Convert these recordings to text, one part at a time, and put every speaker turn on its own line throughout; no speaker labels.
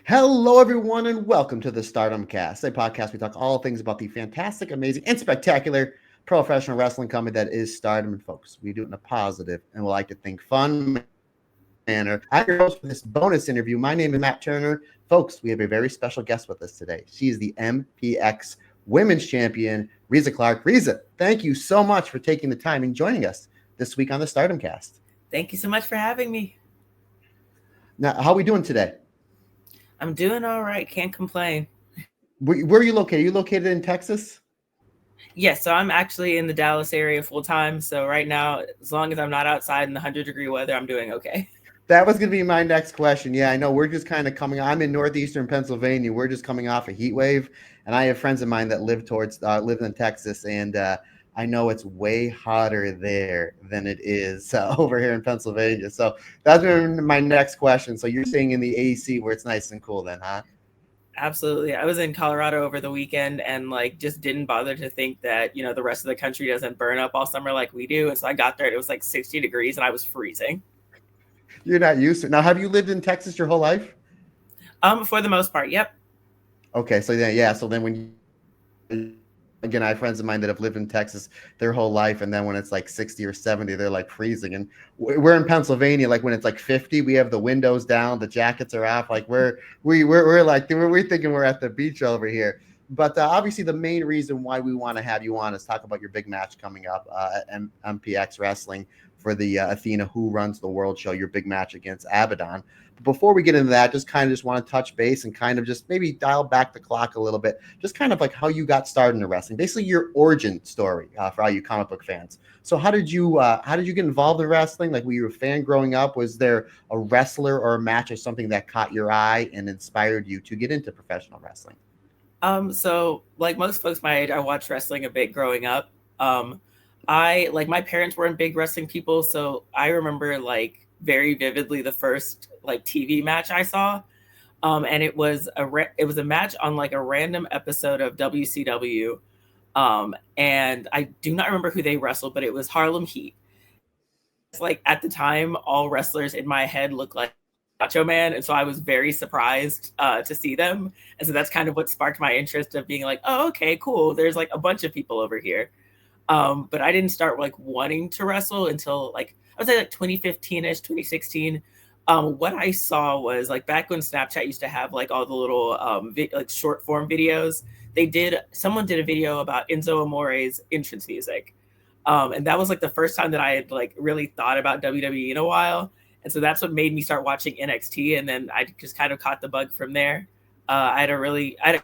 Hello, everyone, and welcome to the Stardom Cast, a podcast we talk all things about the fantastic, amazing, and spectacular professional wrestling company that is Stardom. And folks, we do it in a positive and we like to think fun manner. I'm your host for this bonus interview. My name is Matt Turner. Folks, we have a very special guest with us today. She is the MPX Women's Champion, Reiza Clarke. Reiza, thank you so much for taking the time and joining us this week on the Stardom Cast.
Thank you so much for having me.
Now, how are we doing today?
I'm doing all right. Can't complain.
Where are you located? Are you located in Texas?
Yes, so I'm actually in the Dallas area full time. So right now, as long as I'm not outside in the 100-degree weather, I'm doing okay.
That was going to be my next question. Yeah, I know we're just kind of coming. I'm in northeastern Pennsylvania. We're just coming off a heat wave, and I have friends of mine that live in Texas, and I know it's way hotter there than it is over here in Pennsylvania. So that's been my next question. So you're staying in the AC where it's nice and cool, then, huh?
Absolutely. I was in Colorado over the weekend and just didn't bother to think that, the rest of the country doesn't burn up all summer like we do. And so I got there and it was like 60 degrees and I was freezing.
You're not used to it. Now, have you lived in Texas your whole life?
For the most part, yep.
Okay, so yeah. So then when again, I have friends of mine that have lived in Texas their whole life, and then when it's like 60 or 70, they're like freezing. And we're in Pennsylvania, like when it's like 50, we have the windows down, the jackets are off, like we're thinking we're at the beach over here. But obviously, the main reason why we want to have you on is talk about your big match coming up at MPX Wrestling for the Athena Who Runs the World show, your big match against Abadon. But before we get into that, just want to touch base and kind of just maybe dial back the clock a little bit, just kind of like how you got started in wrestling, basically your origin story for all you comic book fans. So how did you get involved in wrestling? Like, were you a fan growing up? Was there a wrestler or a match or something that caught your eye and inspired you to get into professional wrestling?
So like most folks my age, I watched wrestling a bit growing up. I like my parents weren't big wrestling people, so I remember like very vividly the first like TV match I saw. And it was a match on like a random episode of WCW. And I do not remember who they wrestled, but it was Harlem Heat. It's like at the time, all wrestlers in my head looked like Macho Man, and so I was very surprised to see them. And so that's kind of what sparked my interest of being like, oh, okay, cool. There's like a bunch of people over here. But I didn't start like wanting to wrestle until like I would say like 2015ish, 2016. What I saw was like back when Snapchat used to have like all the little like short form videos. Someone did a video about Enzo Amore's entrance music. And that was like the first time that I had like really thought about WWE in a while. And so that's what made me start watching NXT. And then I just kind of caught the bug from there. I had a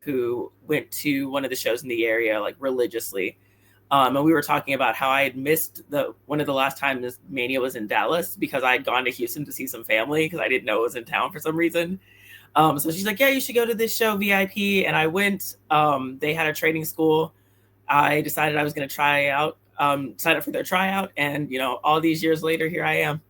who went to one of the shows in the area like religiously. And we were talking about how I had missed one of the last times Mania was in Dallas because I had gone to Houston to see some family because I didn't know it was in town for some reason. So she's like, yeah, you should go to this show VIP. And I went. They had a training school. I decided I was going to try out, sign up for their tryout. And, all these years later, here I am.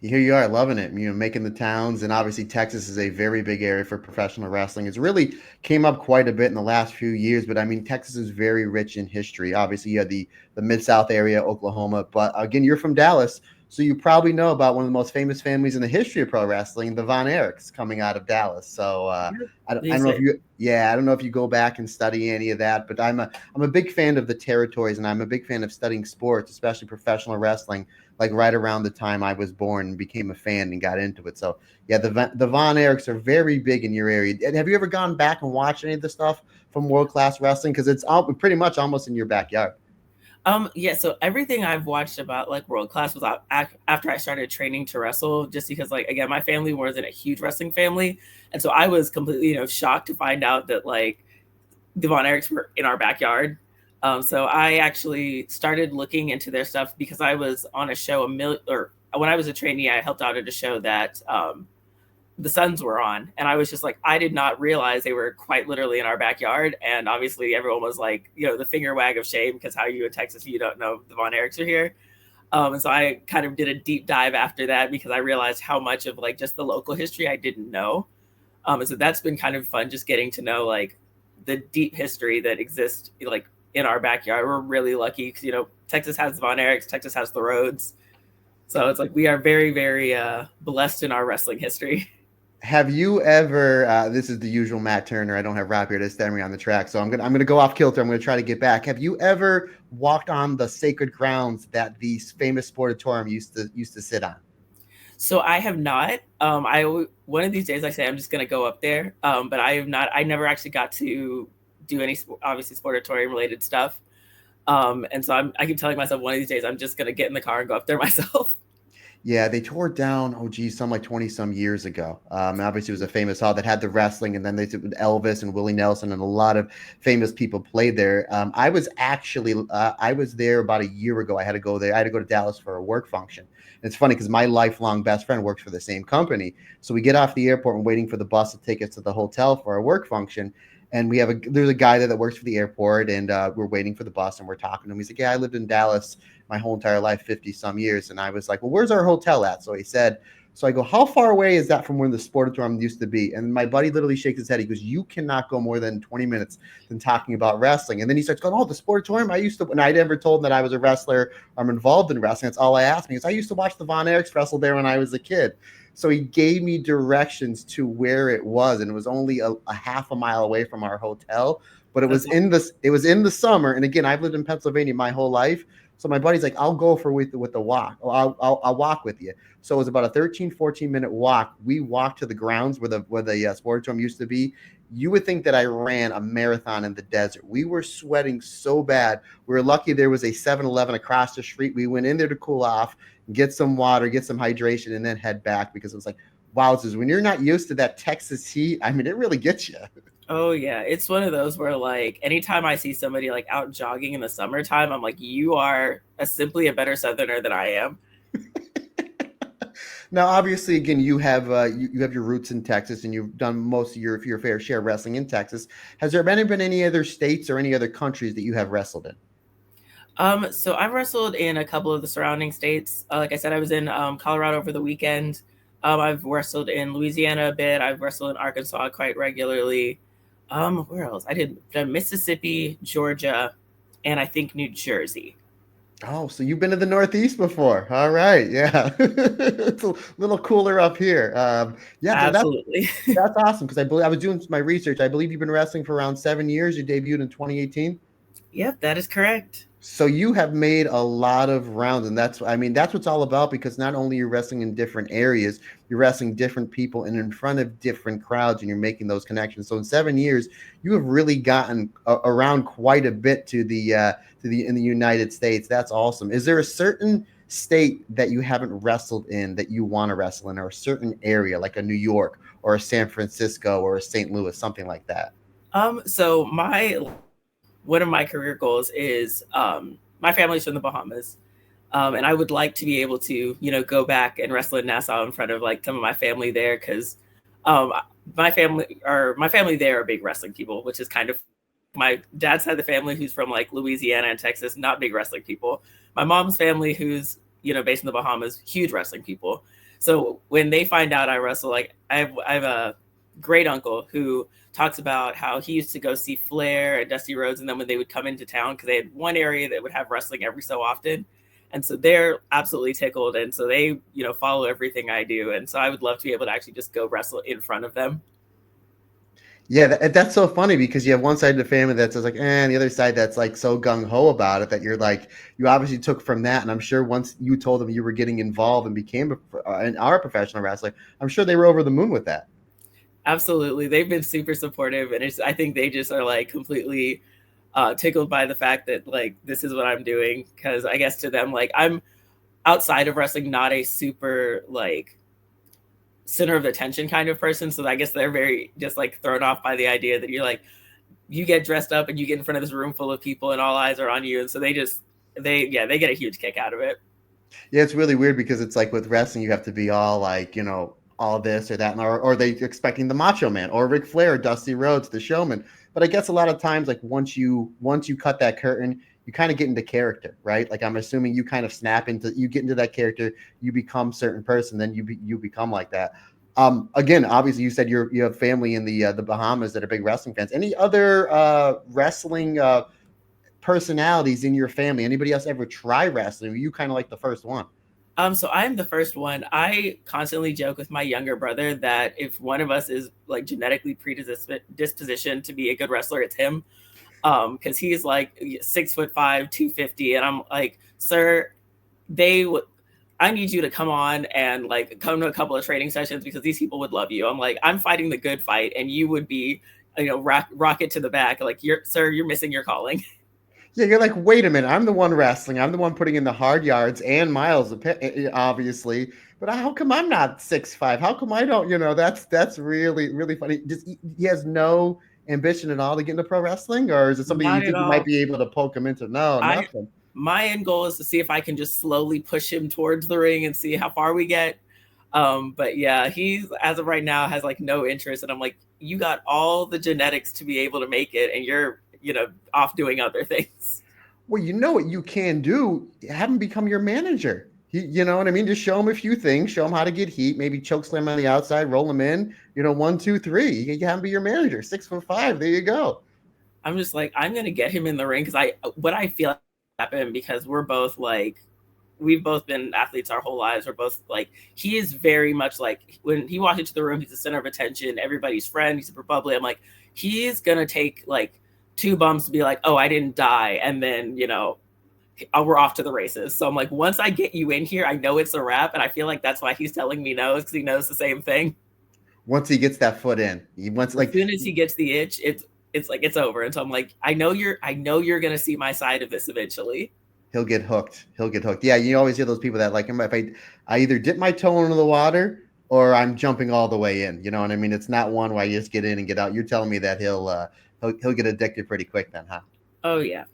Here you are, loving it, making the towns. And obviously Texas is a very big area for professional wrestling. It's really came up quite a bit in the last few years, but I mean, Texas is very rich in history. Obviously you have the Mid-South area, Oklahoma, but again, you're from Dallas, so you probably know about one of the most famous families in the history of pro wrestling, the Von Erichs, coming out of Dallas. So I don't know if I don't know if you go back and study any of that, but I'm a big fan of the territories, and I'm a big fan of studying sports, especially professional wrestling, like right around the time I was born and became a fan and got into it. So yeah, the Von Erichs are very big in your area. Have you ever gone back and watched any of the stuff from World Class Wrestling? Because it's pretty much almost in your backyard.
Yeah, so everything I've watched about like world class was after I started training to wrestle, just because like again, my family wasn't a huge wrestling family, and so I was completely shocked to find out that like the Von Erichs were in our backyard. So I actually started looking into their stuff because I was on a show or when I was a trainee, I helped out at a show that the Suns were on, and I was just like, I did not realize they were quite literally in our backyard. And obviously everyone was like, the finger wag of shame, because how you in Texas, you don't know the Von Erichs are here. And so I kind of did a deep dive after that because I realized how much of like just the local history I didn't know. And so that's been kind of fun, just getting to know like the deep history that exists like in our backyard. We're really lucky because Texas has the Von Erichs, Texas has the Rhodes, so it's like we are very, very blessed in our wrestling history.
Have you ever? This is the usual Matt Turner. I don't have rap here to stand me on the track, so I'm gonna go off kilter. I'm gonna try to get back. Have you ever walked on the sacred grounds that the famous sportatorium used to sit on?
So I have not. One of these days I say I'm just gonna go up there. But I have not. I never actually got to do any obviously sportatorium related stuff. And so I keep telling myself one of these days I'm just gonna get in the car and go up there myself.
Yeah, they tore it down. Oh, geez, some like 20 some years ago. Obviously, it was a famous hall that had the wrestling, and then they did Elvis and Willie Nelson, and a lot of famous people played there. I was actually I was there about a year ago. I had to go there. I had to go to Dallas for a work function. And it's funny because my lifelong best friend works for the same company. So we get off the airport and waiting for the bus to take us to the hotel for our work function. And there's a guy there that works for the airport, and we're waiting for the bus, and we're talking to him. He's like, "Yeah, I lived in Dallas my whole entire life, 50 some years." And I was like, "Well, where's our hotel at?" So he said, so I go, "How far away is that from where the sportatorium used to be?" And my buddy literally shakes his head. He goes, "You cannot go more than 20 minutes than talking about wrestling." And then he starts going, "Oh, the sportatorium. I used to," and I never told him that I was a wrestler. I'm involved in wrestling. That's all I asked me. Because I used to watch the Von Erichs wrestle there when I was a kid. So he gave me directions to where it was, and it was only a half a mile away from our hotel. But it was
That's
in the summer. And again, I've lived in Pennsylvania my whole life. So my buddy's like, "I'll go with the walk. I'll walk with you." So it was about a 13, 14-minute walk. We walked to the grounds where the sportatorium used to be. You would think that I ran a marathon in the desert. We were sweating so bad. We were lucky there was a 7-Eleven across the street. We went in there to cool off, get some water, get some hydration, and then head back because it was like, wowzers, when you're not used to that Texas heat, I mean, it really gets you.
Oh yeah, it's one of those where like anytime I see somebody like out jogging in the summertime, I'm like, you are simply a better Southerner than I am.
Now, obviously, again, you have your roots in Texas, and you've done most of your fair share of wrestling in Texas. Has there been any other states or any other countries that you have wrestled in?
So I've wrestled in a couple of the surrounding states. Like I said, I was in Colorado over the weekend. I've wrestled in Louisiana a bit. I've wrestled in Arkansas quite regularly. Where else? I did Mississippi, Georgia, and I think New Jersey.
Oh, so you've been to the Northeast before. All right. Yeah. It's a little cooler up here. Yeah,
Absolutely.
that's awesome because I was doing my research. I believe you've been wrestling for around 7 years. You debuted in 2018.
Yep, that is correct.
So you have made a lot of rounds, and that's I mean that's what's all about because not only you're wrestling in different areas, you're wrestling different people and in front of different crowds, and you're making those connections. So in 7 years, you have really gotten around quite a bit to the in the United States. That's awesome. Is there a certain state that you haven't wrestled in that you want to wrestle in, or a certain area like a New York or a San Francisco or a St. Louis, something like that?
So my one of my career goals is my family's from the Bahamas. And I would like to be able to, go back and wrestle in Nassau in front of like some of my family there because um, my family there are big wrestling people, which is kind of my dad's side of the family who's from like Louisiana and Texas, not big wrestling people. My mom's family, who's based in the Bahamas, huge wrestling people. So when they find out I wrestle, like I have a great uncle who talks about how he used to go see Flair and Dusty Rhodes, and then when they would come into town, because they had one area that would have wrestling every so often, and so they're absolutely tickled, and so they follow everything I do, and so I would love to be able to actually just go wrestle in front of them.
Yeah, that's so funny because you have one side of the family that's just like, and the other side that's like so gung ho about it that you're like, you obviously took from that. And I'm sure once you told them you were getting involved and became and are a professional wrestler, I'm sure they were over the moon with that.
Absolutely, they've been super supportive, and I think they just are like completely tickled by the fact that like this is what I'm doing, because I guess to them like I'm outside of wrestling not a super like center of attention kind of person, so I guess they're very just like thrown off by the idea that you're like you get dressed up and you get in front of this room full of people and all eyes are on you, and so they get a huge kick out of it.
Yeah, it's really weird because it's like with wrestling, you have to be all like, all this or that, or they expecting the Macho Man or Ric Flair, Dusty Rhodes, the Showman. But I guess a lot of times, like once you cut that curtain, you kind of get into character, right? Like I'm assuming you kind of you get into that character, you become a certain person, then you become like that. Again, obviously, you said you have family in the Bahamas that are big wrestling fans. Any other wrestling personalities in your family? Anybody else ever try wrestling? Were you kind of like the first one?
So I'm the first one. I constantly joke with my younger brother that if one of us is like genetically predispositioned to be a good wrestler, it's him. Because he's like 6'5", 250, and I'm like, sir, they would. I need you to come on and like come to a couple of training sessions because these people would love you. I'm like, I'm fighting the good fight, and you would be, rocket to the back. Like, you're missing your calling.
Yeah, you're like, wait a minute, I'm the one wrestling. I'm the one putting in the hard yards and miles, obviously. But how come I'm not 6'5"? How come I don't? That's really, really funny. He has no ambition at all to get into pro wrestling, or is it something you
Not at
think you might
all.
be able to poke him into? No,
I
nothing.
My end goal is to see if I can just slowly push him towards the ring and see how far we get. But yeah, he's as of right now has like no interest, and I'm like, you got all the genetics to be able to make it, and you're off doing other things.
Well, you know what you can do? Have him become your manager. You know what I mean? Just show him a few things, show him how to get heat, maybe choke slam on the outside, roll him in, 1, 2, 3. You have him be your manager, 6'5". There you go.
I'm just like, I'm gonna get him in the ring because I feel happen because we're both like, we've both been athletes our whole lives. We're both like, he is very much like when he walks into the room, he's the center of attention, everybody's friend, he's super bubbly. I'm like, he's gonna take like 2 bumps to be like, oh, I didn't die, and then we're off to the races. So I'm like, once I get you in here, I know it's a wrap, and I feel like that's why he's telling me no, because he knows the same thing.
Once he gets that foot in, he wants
As soon as he gets the itch, it's like it's over. And so I'm like, I know you're gonna see my side of this eventually.
he'll get hooked. He'll get hooked. Yeah, you always hear those people that like him. If I either dip my toe into the water or I'm jumping all the way in. You know what I mean? It's not one where you just get in and get out. You're telling me that he'll get addicted pretty quick then, huh?
Oh yeah.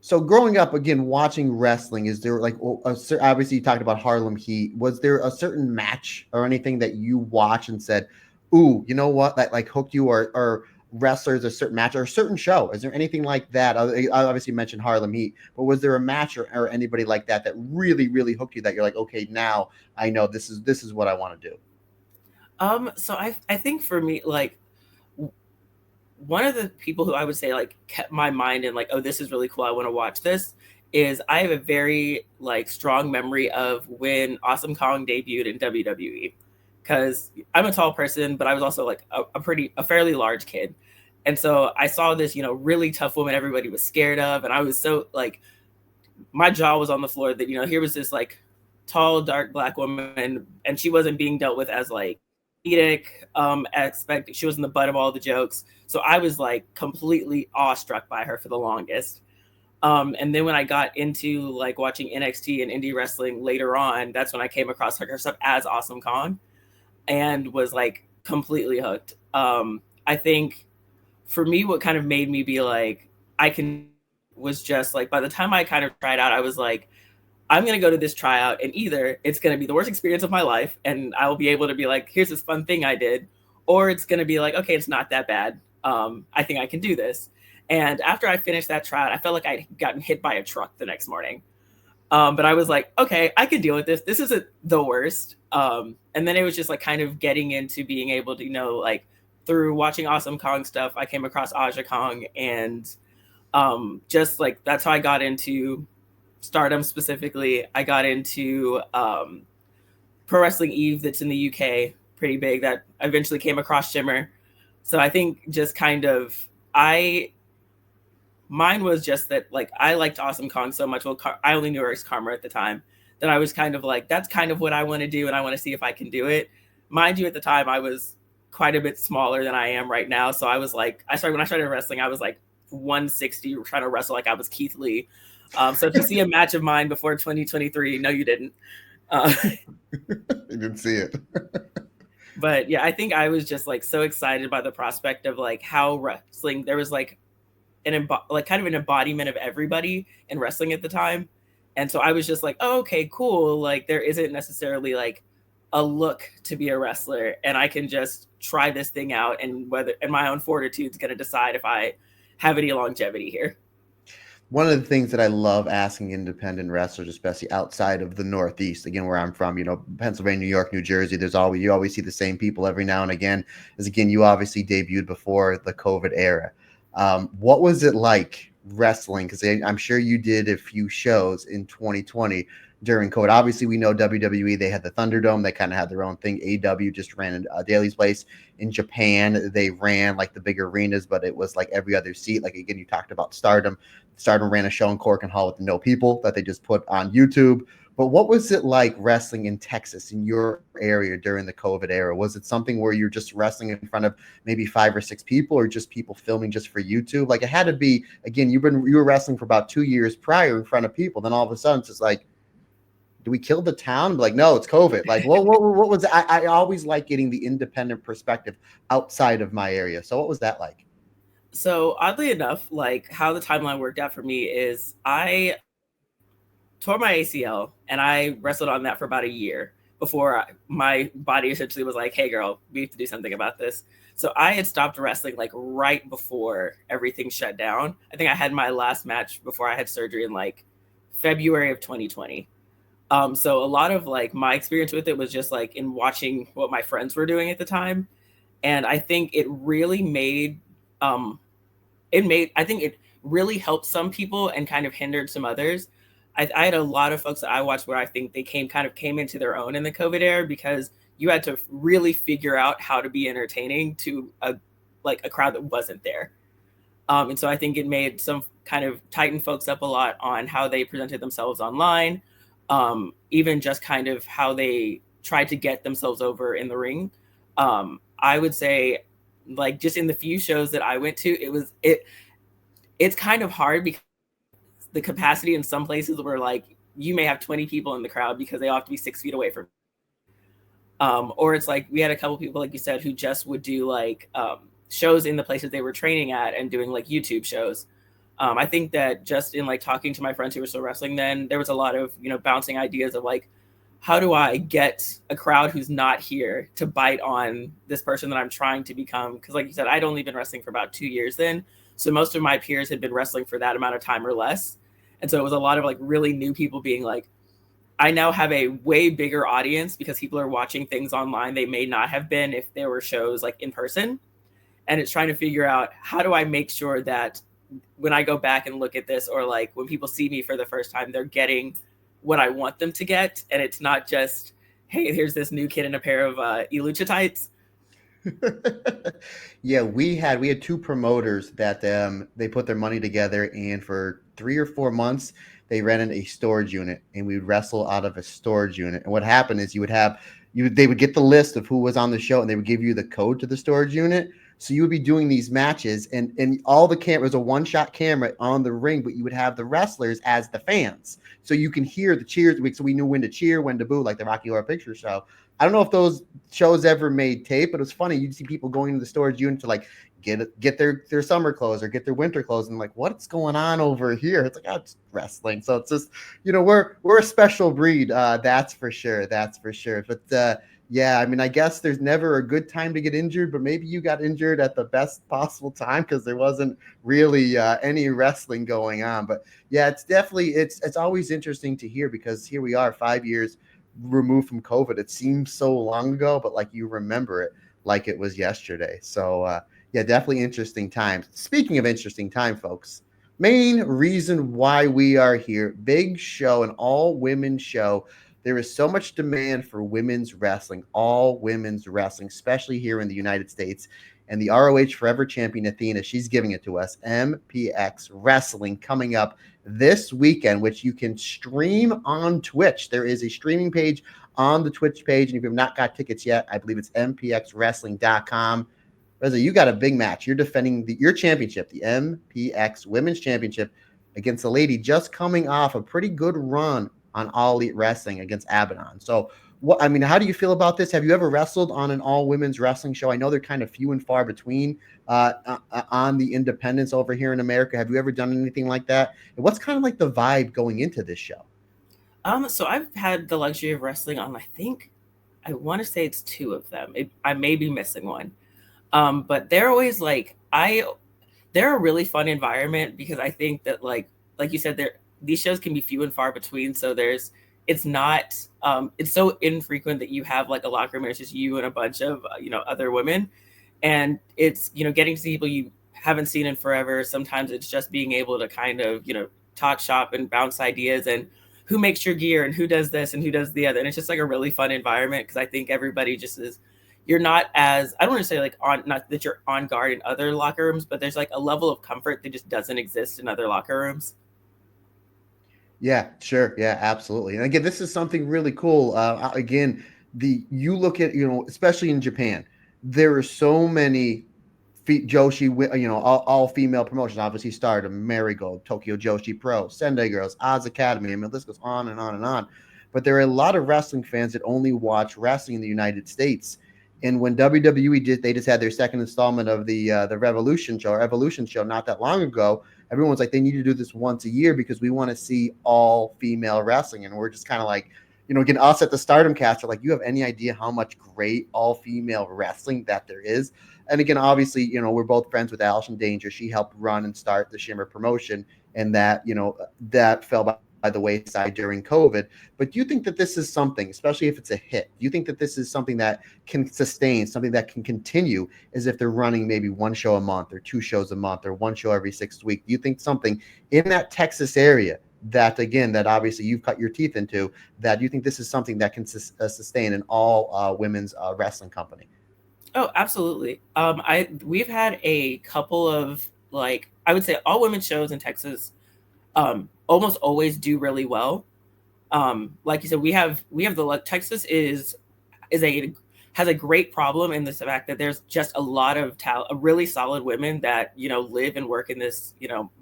So growing up, again, watching wrestling, is there like obviously you talked about Harlem Heat? Was there a certain match or anything that you watched and said, "Ooh, you know what?" That like hooked you, or wrestlers, a certain match or a certain show? Is there anything like that? I obviously mentioned Harlem Heat, but was there a match or anybody like that that really, really hooked you? That you're like, okay, now I know this is what I want to do.
So I think for me, like, one of the people who I would say like kept my mind in like, oh, this is really cool, I want to watch this, is I have a very like strong memory of when Awesome Kong debuted in WWE. Because I'm a tall person, but I was also like a fairly large kid. And so I saw this, really tough woman everybody was scared of. And I was so like, my jaw was on the floor that, here was this like tall, dark black woman, and she wasn't being dealt with as like comedic, she was in the butt of all the jokes. So I was like completely awestruck by her for the longest. And then when I got into like watching NXT and indie wrestling later on, that's when I came across her stuff as Awesome Kong and was like completely hooked. I think for me, what kind of made me be like, I can, was just like, by the time I kind of tried out, I was like, I'm going to go to this tryout and either it's going to be the worst experience of my life and I will be able to be like, here's this fun thing I did, or it's going to be like, okay, it's not that bad. I think I can do this. And after I finished that tryout, I felt like I'd gotten hit by a truck the next morning. But I was like, okay, I can deal with this. This isn't the worst. And then it was just like kind of getting into being able to, like through watching Awesome Kong stuff, I came across Aja Kong, and just like that's how I got into Stardom specifically. I got into Pro Wrestling Eve, that's in the UK, pretty big. That eventually came across Shimmer. So I think just kind of mine was just that like I liked Awesome Kong so much. Well, I only knew her as Karma at the time, that I was kind of like, that's kind of what I want to do, and I want to see if I can do it. Mind you, at the time I was quite a bit smaller than I am right now. So I was like, when I started wrestling, I was like 160 trying to wrestle like I was Keith Lee. So if you see a match of mine before 2023, no, you didn't.
You didn't see it.
But yeah, I think I was just like so excited by the prospect of like how wrestling, there was like like kind of an embodiment of everybody in wrestling at the time. And so I was just like, oh, okay, cool. Like there isn't necessarily like a look to be a wrestler, and I can just try this thing out, and my own fortitude is going to decide if I have any longevity here.
One of the things that I love asking independent wrestlers, especially outside of the Northeast, again, where I'm from, Pennsylvania, New York, New Jersey, you always see the same people every now and again. As again, you obviously debuted before the COVID era. What was it like wrestling? Because I'm sure you did a few shows in 2020. during COVID. Obviously, we know WWE, they had the Thunderdome. They kind of had their own thing. AEW just ran Daly's Place. In Japan, they ran like the big arenas, but it was like every other seat. Like, again, you talked about Stardom. Stardom ran a show in Cork and Hall with no people that they just put on YouTube. But what was it like wrestling in Texas, in your area during the COVID era? Was it something where you're just wrestling in front of maybe 5 or 6 people, or just people filming just for YouTube? Like, it had to be, again, you were wrestling for about 2 years prior in front of people. Then all of a sudden it's just like, do we kill the town? Like, no, it's COVID. Like, what was I always like getting the independent perspective outside of my area. So what was that like?
So oddly enough, like how the timeline worked out for me is I tore my ACL and I wrestled on that for about a year before my body essentially was like, hey girl, we have to do something about this. So I had stopped wrestling like right before everything shut down. I think I had my last match before I had surgery in like February of 2020. So a lot of like my experience with it was just like in watching what my friends were doing at the time. And I think it really I think it really helped some people and kind of hindered some others. I had a lot of folks that I watched where I think they came into their own in the COVID era, because you had to really figure out how to be entertaining to a crowd that wasn't there. And so I think it made some kind of tighten folks up a lot on how they presented themselves online, even just kind of how they tried to get themselves over in the ring. I would say, like, just in the few shows that I went to, it's kind of hard because the capacity in some places where like you may have 20 people in the crowd because they all have to be 6 feet away from. Or it's like we had a couple people, like you said, who just would do like shows in the places they were training at and doing like YouTube shows. I think that just in like talking to my friends who were still wrestling then, there was a lot of, bouncing ideas of like, how do I get a crowd who's not here to bite on this person that I'm trying to become? Because like you said, I'd only been wrestling for about 2 years then. So most of my peers had been wrestling for that amount of time or less. And so it was a lot of like really new people being like, I now have a way bigger audience because people are watching things online they may not have been if there were shows like in person. And it's trying to figure out, how do I make sure that when I go back and look at this, or like when people see me for the first time, they're getting what I want them to get. And it's not just, hey, here's this new kid in a pair of Elucha tights.
Yeah, we had two promoters that they put their money together, and for 3 or 4 months they rented a storage unit, and we would wrestle out of a storage unit. And what happened is they would get the list of who was on the show, and they would give you the code to the storage unit. So you would be doing these matches, and all the cameras, a one-shot camera on the ring, but you would have the wrestlers as the fans, so you can hear the cheers. So we knew when to cheer, when to boo, like the Rocky Horror Picture Show. I don't know if those shows ever made tape, but it was funny. You'd see people going to the storage unit to like get their summer clothes or get their winter clothes, and like, what's going on over here? It's like, oh, it's wrestling. So it's just, we're a special breed. That's for sure. That's for sure. But yeah, I mean, I guess there's never a good time to get injured, but maybe you got injured at the best possible time because there wasn't really any wrestling going on. But yeah, it's definitely, it's always interesting to hear, because here we are 5 years removed from COVID. It seems so long ago, but like you remember it like it was yesterday. So yeah, definitely interesting times. Speaking of interesting time, folks, main reason why we are here, big show, an all women show. There is so much demand for women's wrestling, all women's wrestling, especially here in the United States. And the ROH Forever Champion Athena, she's giving it to us. MPX Wrestling coming up this weekend, which you can stream on Twitch. There is a streaming page on the Twitch page, and if you have not got tickets yet, I believe it's mpxwrestling.com. Reza, you got a big match. You're defending your championship, the MPX Women's Championship, against a lady just coming off a pretty good run on All Elite Wrestling against Abadon. So how do you feel about this? Have you ever wrestled on an all women's wrestling show? I know they're kind of few and far between on the independents over here in America. Have you ever done anything like that? And what's kind of like the vibe going into this show?
So I've had the luxury of wrestling on, I want to say it's 2 of them. I may be missing one. But they're always like, they're a really fun environment, because I think that like you said, these shows can be few and far between. So it's so infrequent that you have like a locker room where it's just you and a bunch of, other women. And it's, getting to see people you haven't seen in forever. Sometimes it's just being able to kind of, talk shop and bounce ideas. And who makes your gear and who does this and who does the other. And it's just like a really fun environment because I think everybody just is, you're not as, I don't want to say like on, not that you're on guard in other locker rooms, but there's like a level of comfort that just doesn't exist in other locker rooms.
Yeah, sure. Yeah, absolutely. And again, this is something really cool. Again, you look at, especially in Japan, there are so many Joshi, all female promotions. Obviously, Stardom, Marigold, Tokyo Joshi Pro, Sendai Girls, Oz Academy. I mean, this goes on and on and on. But there are a lot of wrestling fans that only watch wrestling in the United States. And when WWE they just had their second installment of the Revolution show, or Evolution show, not that long ago. Everyone's like, they need to do this once a year because we want to see all female wrestling. And we're just kind of like, again, us at the Stardom cast are like, you have any idea how much great all female wrestling that there is? And again, obviously, we're both friends with Allison Danger. She helped run and start the Shimmer promotion, and that, that fell by the wayside during COVID. But do you think that this is something, especially if it's a hit, do you think that this is something that can sustain, something that can continue, as if they're running maybe one show a month or two shows a month or one show every 6 weeks? Do you think something in that Texas area that, again, that obviously you've cut your teeth into, that you think this is something that can sustain an all women's wrestling company?
Oh, absolutely. We've had a couple of, like, I would say all women shows in Texas almost always do really well. Like you said, we have the Texas has a great problem in this fact that there's just a lot of really solid women that live and work in this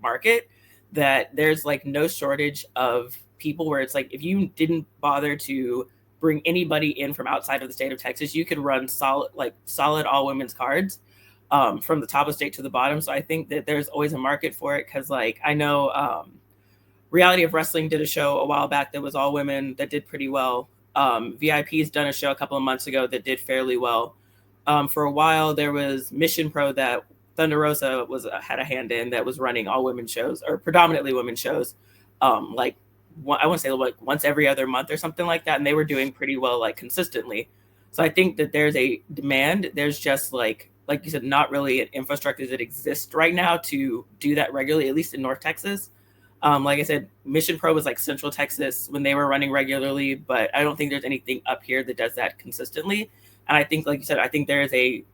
market, that there's like no shortage of people where it's like, if you didn't bother to bring anybody in from outside of the state of Texas, you could run solid all women's cards from the top of state to the bottom. So I think that there's always a market for it, because like I know Reality of Wrestling did a show a while back that was all women that did pretty well. VIP's done a show a couple of months ago that did fairly well. For a while there was Mission Pro that Thunder Rosa had a hand in, that was running all women shows, or predominantly women shows, like I want to say like once every other month or something like that, and they were doing pretty well, like consistently. So I think that there's a demand. There's just like you said, not really an infrastructure that exists right now to do that regularly, at least in North Texas. Like I said, Mission Pro was like Central Texas when they were running regularly, but I don't think there's anything up here that does that consistently. And I think, like you said, I think there is a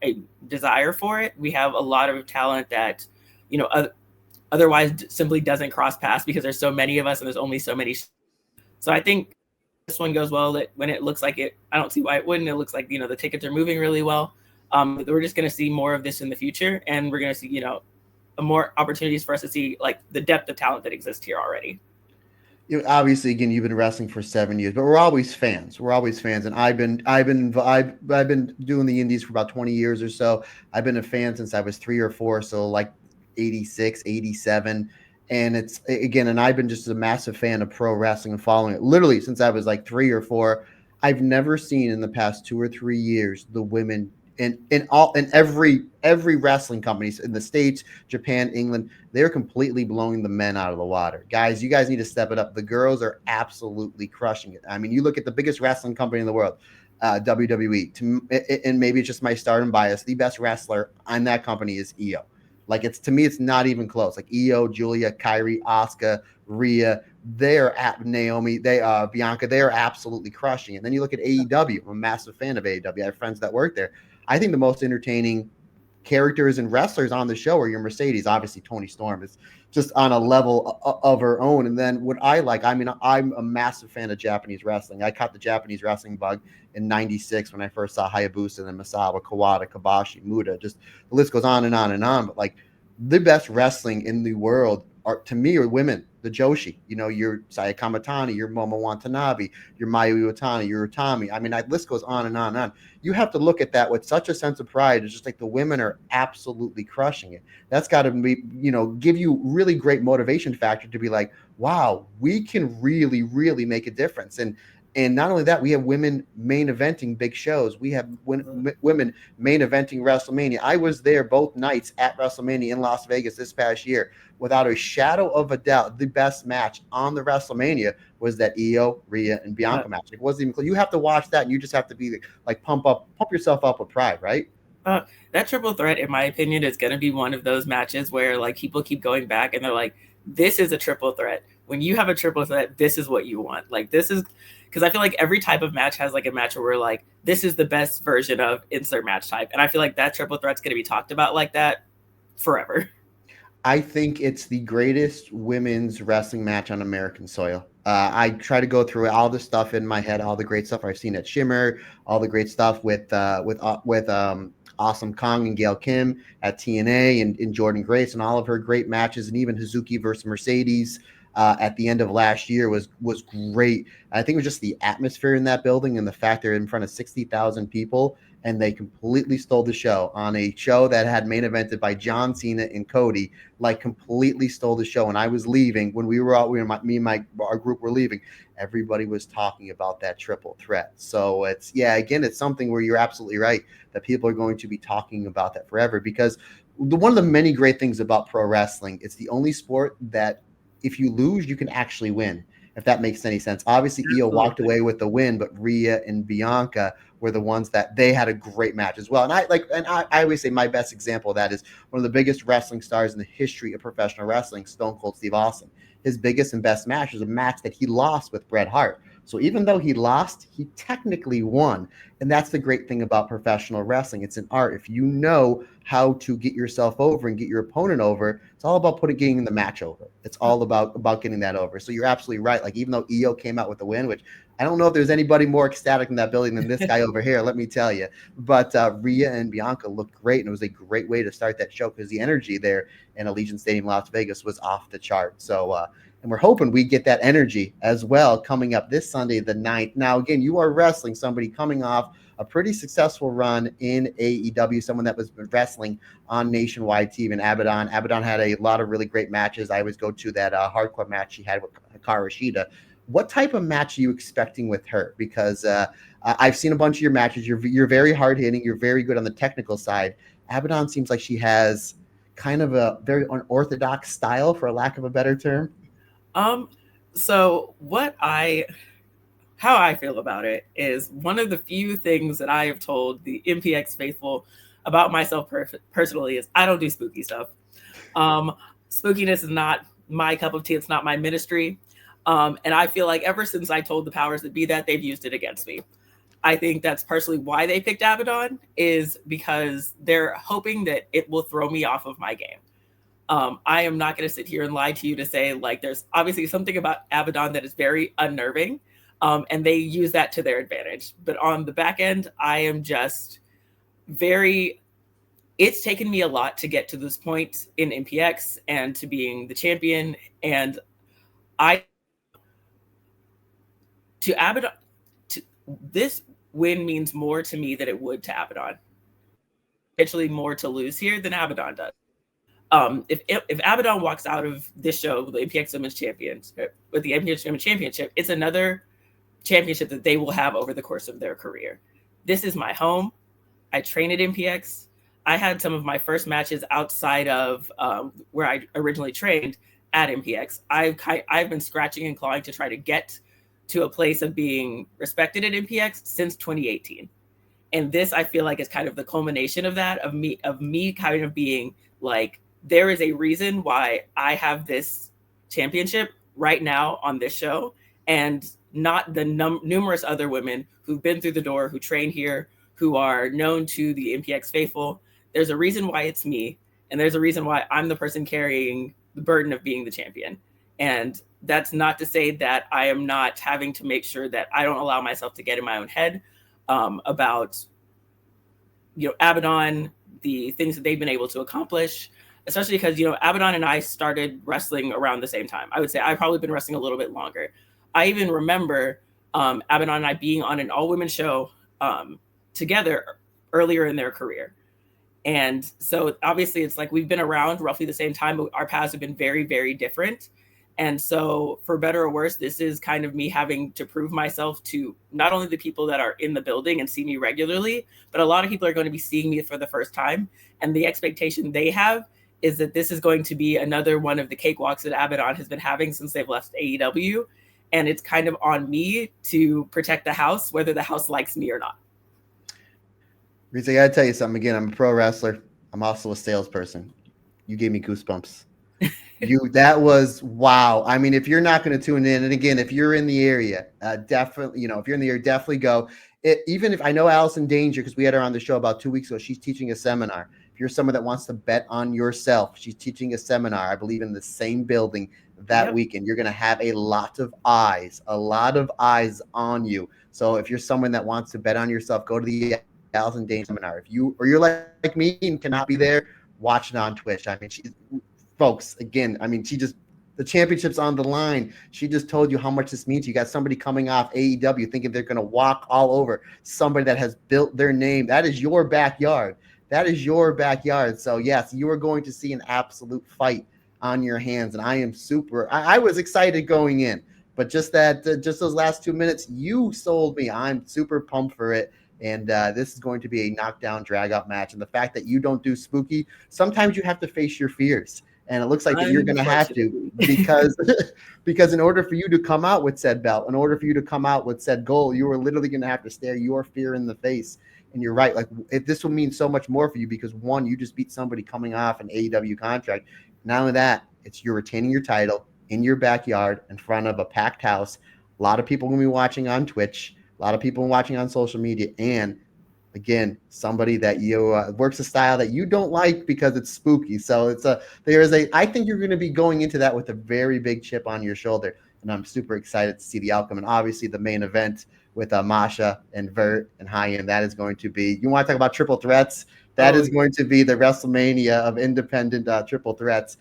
desire for it. We have a lot of talent that, otherwise simply doesn't cross paths because there's so many of us and there's only so many. So I think this one goes well, that when it looks like it, I don't see why it wouldn't. It looks like, the tickets are moving really well. We're just going to see more of this in the future, and we're going to see, more opportunities for us to see like the depth of talent that exists here already.
Obviously, again, you've been wrestling for 7 years, but we're always fans. And I've been doing the indies for about 20 years or so. I've been a fan since I was 3 or 4, so like 86, 87. And it's, again, and I've been just a massive fan of pro wrestling and following it literally since I was like 3 or 4. I've never seen in the past 2 or 3 years the women in every wrestling companies in the States, Japan, England, they're completely blowing the men out of the water. Guys, you guys need to step it up. The girls are absolutely crushing it. I mean, you look at the biggest wrestling company in the world, WWE, and maybe it's just my Stardom bias, the best wrestler on that company is Io. Like, it's, to me, it's not even close. Like Io, Julia, Kyrie, Asuka, Rhea, they're at Naomi, Bianca, they are absolutely crushing it. And then you look at AEW. I'm a massive fan of AEW. I have friends that work there. I think the most entertaining characters and wrestlers on the show are your Mercedes. Obviously, Toni Storm is just on a level of her own. And then what I like, I mean, I'm a massive fan of Japanese wrestling. I caught the Japanese wrestling bug in '96 when I first saw Hayabusa and Misawa, Kawada, Kobashi, Muda. Just the list goes on and on and on. But like, the best wrestling in the world are, to me, are women. The Joshi, your Saya Kamatani, your Momo Watanabe, your Mayu Iwatani, your Utami. I mean, that list goes on and on and on. You have to look at that with such a sense of pride. It's just like the women are absolutely crushing it. That's got to be, give you really great motivation factor to be like, wow, we can really, really make a difference. And not only that, we have women main eventing big shows. We have women main eventing WrestleMania. I was there both nights at WrestleMania in Las Vegas this past year. Without a shadow of a doubt, the best match on the WrestleMania was that Io, Rhea, and Bianca match. It wasn't even close. You have to watch that, and you just have to be like pump yourself up with pride, right?
That triple threat, in my opinion, is going to be one of those matches where like people keep going back and they're like, this is a triple threat. When you have a triple threat, this is what you want. Like, this is because I feel like every type of match has like a match where we're like, this is the best version of insert match type. And I feel like that triple threat's going to be talked about like that forever.
I think it's the greatest women's wrestling match on American soil. I try to go through all the stuff in my head, all the great stuff I've seen at Shimmer, all the great stuff with Awesome Kong and Gail Kim at TNA and Jordan Grace and all of her great matches, and even Hazuki versus Mercedes at the end of last year was great. I think it was just the atmosphere in that building and the fact they're in front of 60,000 people, and they completely stole the show on a show that had main evented by John Cena and Cody, like completely stole the show. And I was leaving when me and our group were leaving. Everybody was talking about that triple threat. So it's something where you're absolutely right that people are going to be talking about that forever, because one of the many great things about pro wrestling, it's the only sport that if you lose, you can actually win. If that makes any sense. Obviously, Io walked away with the win, but Rhea and Bianca were the ones that they had a great match as well. And I always say my best example of that is one of the biggest wrestling stars in the history of professional wrestling, Stone Cold Steve Austin. His biggest and best match was a match that he lost with Bret Hart. So even though he lost, he technically won. And that's the great thing about professional wrestling. It's an art. If you know how to get yourself over and get your opponent over, it's all about getting the match over. It's all about getting that over. So you're absolutely right. Like, even though Io came out with the win, which I don't know if there's anybody more ecstatic in that building than this guy over here, let me tell you. But Rhea and Bianca looked great, and it was a great way to start that show because the energy there in Allegiant Stadium, Las Vegas, was off the chart. So, and we're hoping we get that energy as well coming up this Sunday, the 9th. Now, again, you are wrestling somebody coming off a pretty successful run in AEW, someone that was wrestling on nationwide TV, and Abadon. Abadon had a lot of really great matches. I always go to that hardcore match she had with Hikaru Shida. What type of match are you expecting with her? Because I've seen a bunch of your matches. You're very hard hitting. You're very good on the technical side. Abadon seems like she has kind of a very unorthodox style, for a lack of a better term.
So how I feel about it is one of the few things that I have told the MPX faithful about myself personally is I don't do spooky stuff. Spookiness is not my cup of tea. It's not my ministry. And I feel like ever since I told the powers that be that, they've used it against me. I think that's personally why they picked Abadon, is because they're hoping that it will throw me off of my game. I am not going to sit here and lie to you to say, like, there's obviously something about Abadon that is very unnerving, and they use that to their advantage. But on the back end, I am just it's taken me a lot to get to this point in MPX and to being the champion. And to Abadon, this win means more to me than it would to Abadon. Actually, more to lose here than Abadon does. If Abadon walks out of this show with the MPX Women's Championship, it's another championship that they will have over the course of their career. This is my home. I train at MPX. I had some of my first matches outside of where I originally trained at MPX. I've been scratching and clawing to try to get to a place of being respected at MPX since 2018. And this, I feel like, is kind of the culmination of that, of me kind of being like, there is a reason why I have this championship right now on this show, and not the numerous other women who've been through the door, who train here, who are known to the MPX faithful. There's a reason why it's me, and there's a reason why I'm the person carrying the burden of being the champion. And that's not to say that I am not having to make sure that I don't allow myself to get in my own head about, Abadon, the things that they've been able to accomplish, especially because, Abadon and I started wrestling around the same time. I would say I've probably been wrestling a little bit longer. I even remember Abadon and I being on an all-women show together earlier in their career. And so obviously it's like we've been around roughly the same time, but our paths have been very, very different. And so for better or worse, this is kind of me having to prove myself to not only the people that are in the building and see me regularly, but a lot of people are going to be seeing me for the first time. And the expectation they have is that this is going to be another one of the cakewalks that Abadon has been having since they've left AEW. And it's kind of on me to protect the house, whether the house likes me or not.
Reiza, I gotta tell you something again. I'm a pro wrestler. I'm also a salesperson. You gave me goosebumps. That was wow. I mean, if you're not going to tune in, and again, if you're in the area, definitely, if you're in the area, definitely go. Even if I know Allison Danger, because we had her on the show about 2 weeks ago, she's teaching a seminar. If you're someone that wants to bet on yourself, she's teaching a seminar, I believe, in the same building that weekend. You're going to have a lot of eyes on you. So if you're someone that wants to bet on yourself, go to the Allison Danger seminar. If you're like me and cannot be there, watch it on Twitch. I mean, folks, again, I mean, the championship's on the line. She just told you how much this means. You got somebody coming off AEW thinking they're going to walk all over somebody that has built their name. That is your backyard. So, yes, you are going to see an absolute fight on your hands. And I am I was excited going in, but just those last 2 minutes, you sold me. I'm super pumped for it. And this is going to be a knockdown, drag-out match. And the fact that you don't do spooky, sometimes you have to face your fears. And it looks like that you're going to have to because in order for you to come out with said belt, in order for you to come out with said goal, you are literally going to have to stare your fear in the face. And you're right. Like this will mean so much more for you because one, you just beat somebody coming off an AEW contract. Not only that, you're retaining your title in your backyard in front of a packed house. A lot of people going to be watching on Twitch. A lot of people watching on social media. And again, somebody that you works a style that you don't like because it's spooky. So I think you're going to be going into that with a very big chip on your shoulder. And I'm super excited to see the outcome. And obviously the main event with Masha and Vert and High-End, that is going to be, you want to talk about triple threats? That is going to be the WrestleMania of independent triple threats.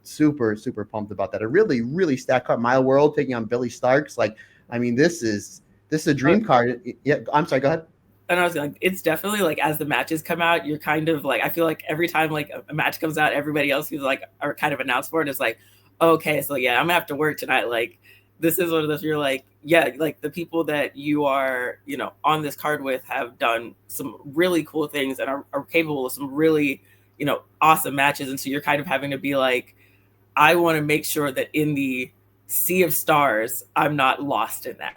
Super, super pumped about that. A really, really stacked card. My World taking on Billy Starks. This is a dream card. Yeah, I'm sorry, go ahead.
And I was like, it's definitely like as the matches come out, you're kind of like, I feel like every time like a match comes out, everybody else who's like are kind of announced for it is like, okay, so yeah, I'm gonna have to work tonight. Like this is one of those you're like, yeah, like the people that you are, on this card with have done some really cool things and are capable of some really, awesome matches. And so you're kind of having to be like, I want to make sure that in the sea of stars, I'm not lost in that.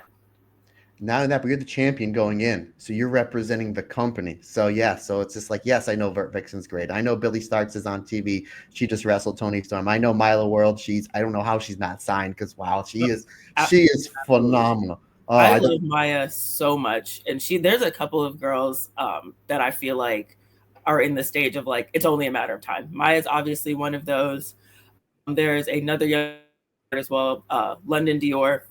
Not only that, but you're the champion going in. So you're representing the company. So yeah, so it's just like, yes, I know Vert Vixen's great. I know Billy Starks is on TV. She just wrestled Toni Storm. I know Mila World. I don't know how she's not signed because wow, she is phenomenal. Oh,
I love Maya so much. And there's a couple of girls that I feel like are in the stage of like, it's only a matter of time. Maya's obviously one of those. There's another young as well, London Dior.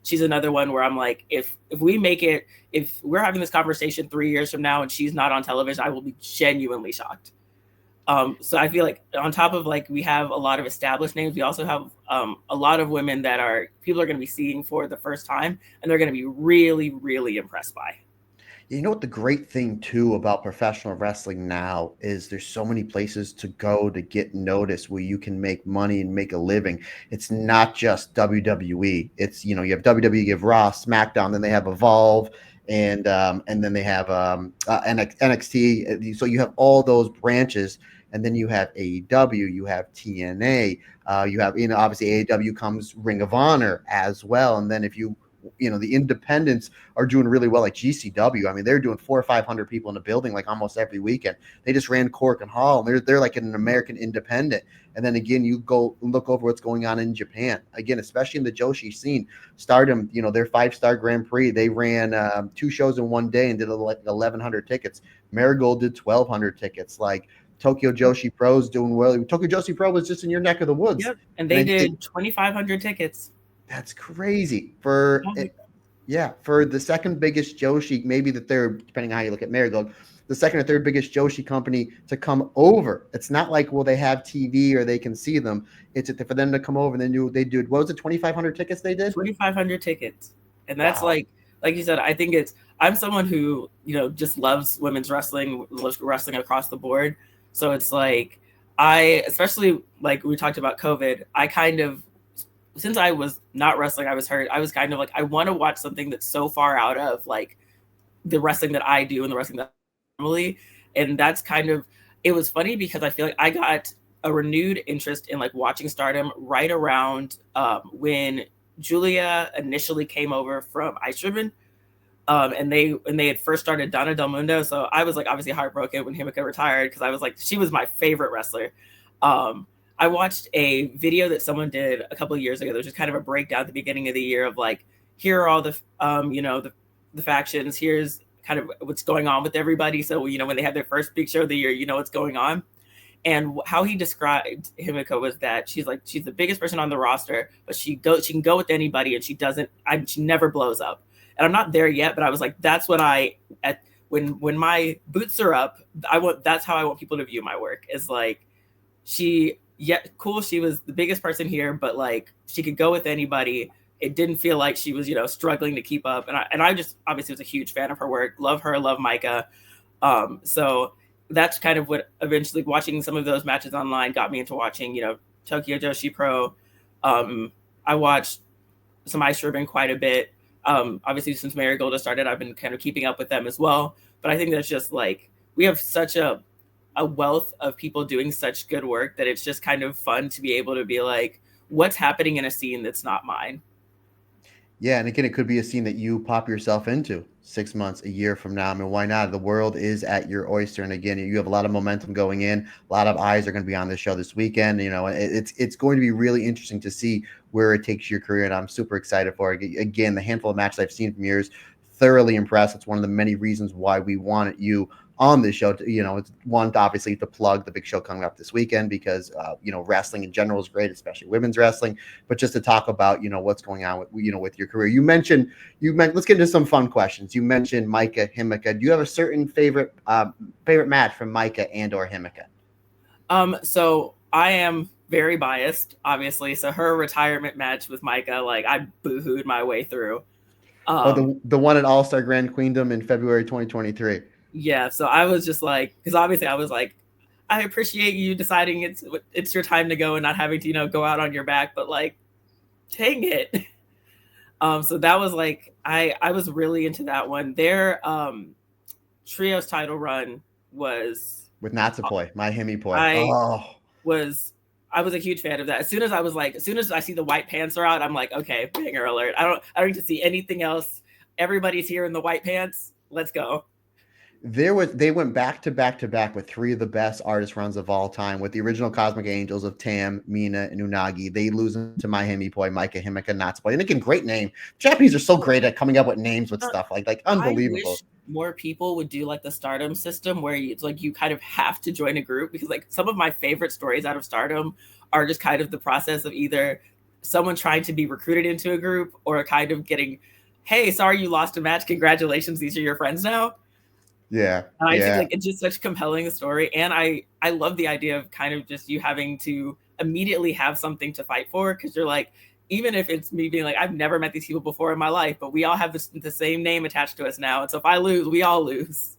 She's another one where I'm like, if we make it, if we're having this conversation 3 years from now and she's not on television, I will be genuinely shocked. So I feel like on top of like we have a lot of established names, we also have a lot of women that people are going to be seeing for the first time, and they're going to be really, really impressed by.
You know what the great thing too about professional wrestling now is there's so many places to go to get noticed where you can make money and make a living. It's not just WWE. It's, you have WWE, you have Raw, SmackDown, then they have Evolve, and then they have NXT. So you have all those branches, and then you have AEW, you have TNA, you have, obviously AEW comes Ring of Honor as well. And then if the independents are doing really well, like GCW. I mean, they're doing 400 or 500 people in the building like almost every weekend. They just ran Cork and Hall, and they're like an American independent. And then again, you go look over what's going on in Japan. Again, especially in the Joshi scene, Stardom, their 5-star Grand Prix, they ran 2 shows in one day and did like 1,100 tickets. Marigold did 1,200 tickets. Like Tokyo Joshi Pro's doing well. Tokyo Joshi Pro was just in your neck of the woods.
Yep, and they did 2,500 tickets.
That's crazy for the second biggest Joshi, maybe the third, depending on how you look at Marigold, the second or third biggest Joshi company to come over. It's not like, well, they have TV or they can see them. It's for them to come over and then they do, what was it, 2,500 tickets they did?
2,500 tickets. And that's like you said, I think I'm someone who, just loves women's wrestling, loves wrestling across the board. So it's like, especially like we talked about COVID, I kind of, since I was not wrestling, I was hurt. I was kind of like, I want to watch something that's so far out of like the wrestling that I do and the wrestling that I normally. And that's kind of, it was funny because I feel like I got a renewed interest in like watching Stardom right around when Julia initially came over from Ice Ribbon. And they had first started Donna Del Mundo. So I was like obviously heartbroken when Himika retired because I was like, she was my favorite wrestler. I watched a video that someone did a couple of years ago. There was just kind of a breakdown at the beginning of the year of like, here are all the, the factions. Here's kind of what's going on with everybody. So, when they have their first big show of the year, you know what's going on. And how he described Himiko was that she's the biggest person on the roster, but she can go with anybody, and she never blows up. And I'm not there yet, but I was like, that's what when my boots are up, that's how I want people to view my work. Is like, she was the biggest person here, but like she could go with anybody. It didn't feel like she was, struggling to keep up. And I just obviously was a huge fan of her work. Love her, love Micah. So that's kind of what eventually watching some of those matches online got me into watching, Tokyo Joshi Pro. I watched some Ice Ribbon quite a bit. Obviously, since Marigold has started, I've been kind of keeping up with them as well. But I think that's just like, we have such a wealth of people doing such good work that it's just kind of fun to be able to be like, what's happening in a scene that's not mine?
Yeah, and again, it could be a scene that you pop yourself into 6 months, a year from now. I mean, why not? The world is at your oyster, and again, you have a lot of momentum going in. A lot of eyes are going to be on this show this weekend. It's going to be really interesting to see where it takes your career, and I'm super excited for it. Again, the handful of matches I've seen from yours, thoroughly impressed. It's one of the many reasons why we wanted you on this show. It's one, obviously, to plug the big show coming up this weekend because wrestling in general is great, especially women's wrestling, but just to talk about what's going on with your career. You mentioned let's get into some fun questions. You mentioned Micah Hima. Do you have a certain favorite match from Micah and or Hima?
So I am very biased, obviously. So her retirement match with Micah, like, I boohooed my way through.
The one at All-Star Grand Queendom in February 2023.
Yeah, so I was just like, because obviously I was like, I appreciate you deciding it's your time to go and not having to go out on your back, but like, dang it. So that was like, I was really into that one. Their trios title run was
with Natsupoi, my Hemi Poi.
I was a huge fan of that. As soon as I see the white pants are out, I'm like, okay, banger alert. I don't need to see anything else. Everybody's here in the white pants. Let's go.
They went back to back with three of the best artist runs of all time, with the original Cosmic Angels of Tam, Mina, and Unagi. They lose to My Hemi Poi, Micah Himika, Natsupoi. And again, great name. Japanese are so great at coming up with names with stuff like unbelievable.
I wish more people would do like the Stardom system where it's like you kind of have to join a group, because like some of my favorite stories out of Stardom are just kind of the process of either someone trying to be recruited into a group or kind of getting, hey, sorry you lost a match, congratulations, these are your friends now.
Yeah.
And I think like it's just such a compelling story. And I love the idea of kind of just you having to immediately have something to fight for, because you're like, even if it's me being like, I've never met these people before in my life, but we all have the same name attached to us now. And so if I lose, we all lose.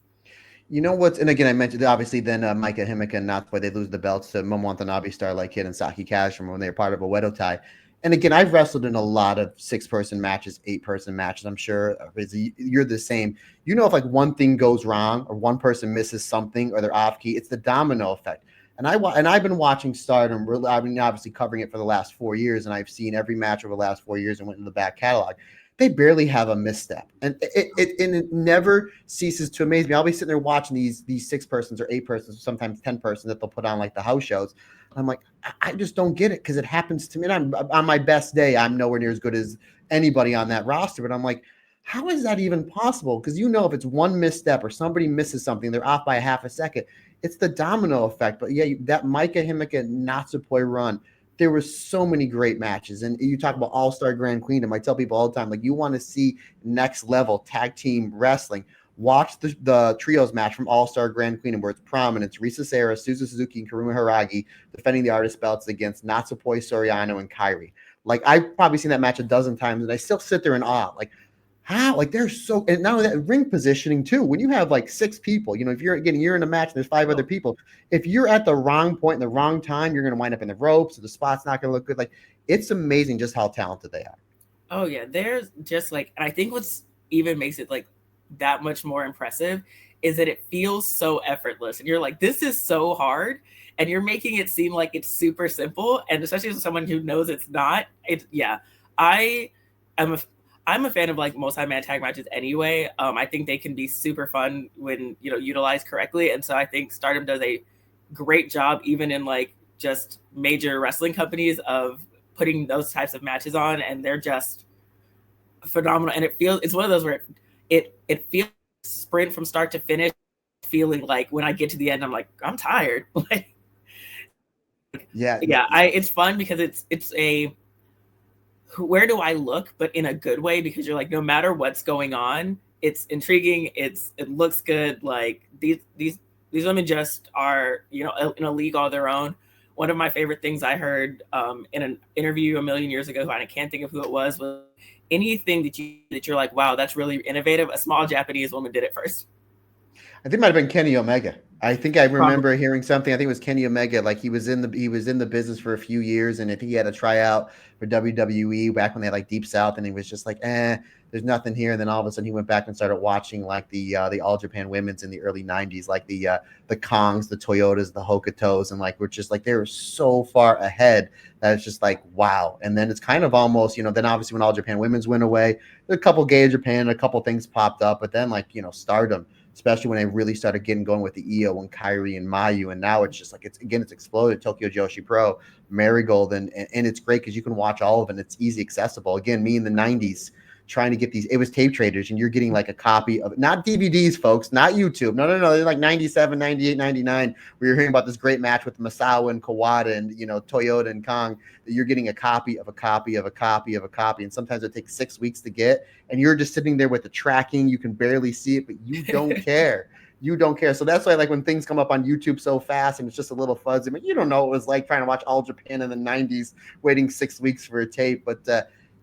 You know what's, and again, I mentioned obviously then Micah Himika and Natsupoi, they lose the belts to Momo Watanabe, Starlight Kid, and Saki Kashima when they were part of a Wedo tie. And again, I've wrestled in a lot of 6-person matches, 8-person matches. I'm sure you're the same. If like one thing goes wrong or one person misses something or they're off key, it's the domino effect. And I've been watching Stardom. Really, I've been obviously covering it for the last 4 years, and I've seen every match over the last 4 years and went in the back catalog. They barely have a misstep, and it never ceases to amaze me. I'll be sitting there watching these 6-persons or 8-persons, sometimes 10-persons that they'll put on like the house shows. I'm like, I just don't get it, because it happens to me. And I'm on my best day, I'm nowhere near as good as anybody on that roster. But I'm like, how is that even possible? Because if it's one misstep or somebody misses something, they're off by a half a second. It's the domino effect. But yeah, that Micah Himika Natsupoi run, there were so many great matches. And you talk about All-Star Grand Queendom. I tell people all the time, like, you want to see next level tag team wrestling, watch the trios match from All-Star Grand Queendom, where it's prominent. It's Risa Sera, Suzu Suzuki, and Karuma Hiragi defending the artist belts against Natsupoi, Soriano, and Kairi. Like, I've probably seen that match a dozen times, and I still sit there in awe. Like, how? Like, they're so, and now that ring positioning too. When you have like 6 people, if you're in a match and there's 5 other people, if you're at the wrong point in the wrong time, you're going to wind up in the ropes, or the spot's not going to look good. Like, it's amazing just how talented they are.
Oh yeah, there's just like, and I think what's even makes it like that much more impressive is that it feels so effortless, and you're like, this is so hard, and you're making it seem like it's super simple, and especially as someone who knows it's not. I'm a fan of like multi-man tag matches anyway. I think they can be super fun when utilized correctly, and so I think Stardom does a great job even in like just major wrestling companies of putting those types of matches on, and they're just phenomenal. And it's one of those where it feels sprint from start to finish, feeling like when I get to the end, I'm like, I'm tired. Like,
yeah,
it's fun because it's a where do I look, but in a good way, because you're like, no matter what's going on, it's intriguing. It looks good. Like these women just are, you know, in a league all their own. One of my favorite things I heard in an interview a million years ago, and I can't think of who it was anything that you're like, wow, that's really innovative. A small Japanese woman did it first.
I think it might have been Kenny Omega. I think I remember hearing something. I think it was Kenny Omega. Like he was in the business for a few years, and if he had a tryout for WWE back when they had like Deep South, and he was just like, there's nothing here. And then all of a sudden he went back and started watching like the All Japan Women's in the early '90s, like the Kongs, the Toyotas, the Hokutos, and like we're just like they were so far ahead that it's just like wow. And then it's kind of almost, you know, then obviously when All Japan Women's went away, a couple Gay Japan, a couple things popped up, but then like, you know, Stardom, especially when they really started getting going with the EO and Kyrie and Mayu. And now it's just like, it's exploded. Tokyo Joshi Pro, Marigold. And it's great because you can watch all of it. And it's easy accessible. Again, me in the 90s trying to get these, it was tape traders, and you're getting like a copy of, not DVDs, folks, not YouTube. No. They're like 97, 98, 99. We were hearing about this great match with Masawa and Kawada and, you know, Toyota and Kong, that you're getting a copy of a copy of a copy of a copy. And sometimes it takes 6 weeks to get, and you're just sitting there with the tracking. You can barely see it, but you don't care. You don't care. So that's why, like, when things come up on YouTube so fast and it's just a little fuzzy, but you don't know what it was like trying to watch All Japan in the 90s, waiting 6 weeks for a tape. But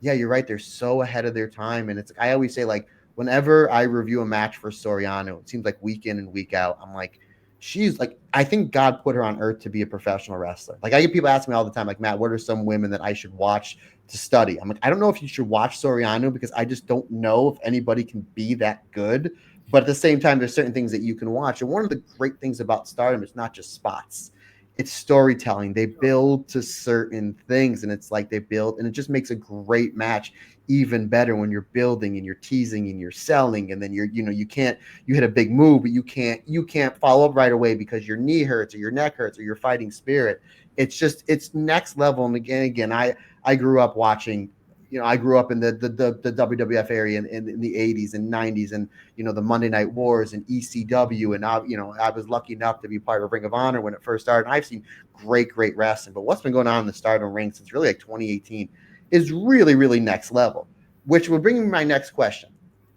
yeah, you're right. They're so ahead of their time. And I always say, like, whenever I review a match for Soriano, it seems like week in and week out, I'm like, she's like, I think God put her on earth to be a professional wrestler. Like, I get people ask me all the time, like, Matt, what are some women that I should watch to study? I'm like, I don't know if you should watch Soriano, because I just don't know if anybody can be that good. But at the same time, there's certain things that you can watch. And one of the great things about Stardom is not just spots. It's storytelling. They build to certain things, and it's like they build, and it just makes a great match even better when you're building and you're teasing and you're selling, and then you hit a big move, but you can't follow up right away because your knee hurts or your neck hurts or your fighting spirit. It's next level. And again, I grew up watching. You know, I grew up in the WWF area in the 80s and 90s, and, you know, the Monday Night Wars and ECW. And I was lucky enough to be part of Ring of Honor when it first started. And I've seen great wrestling, but what's been going on in the Stardom ring since really like 2018 is really, really next level, which will bring me my next question.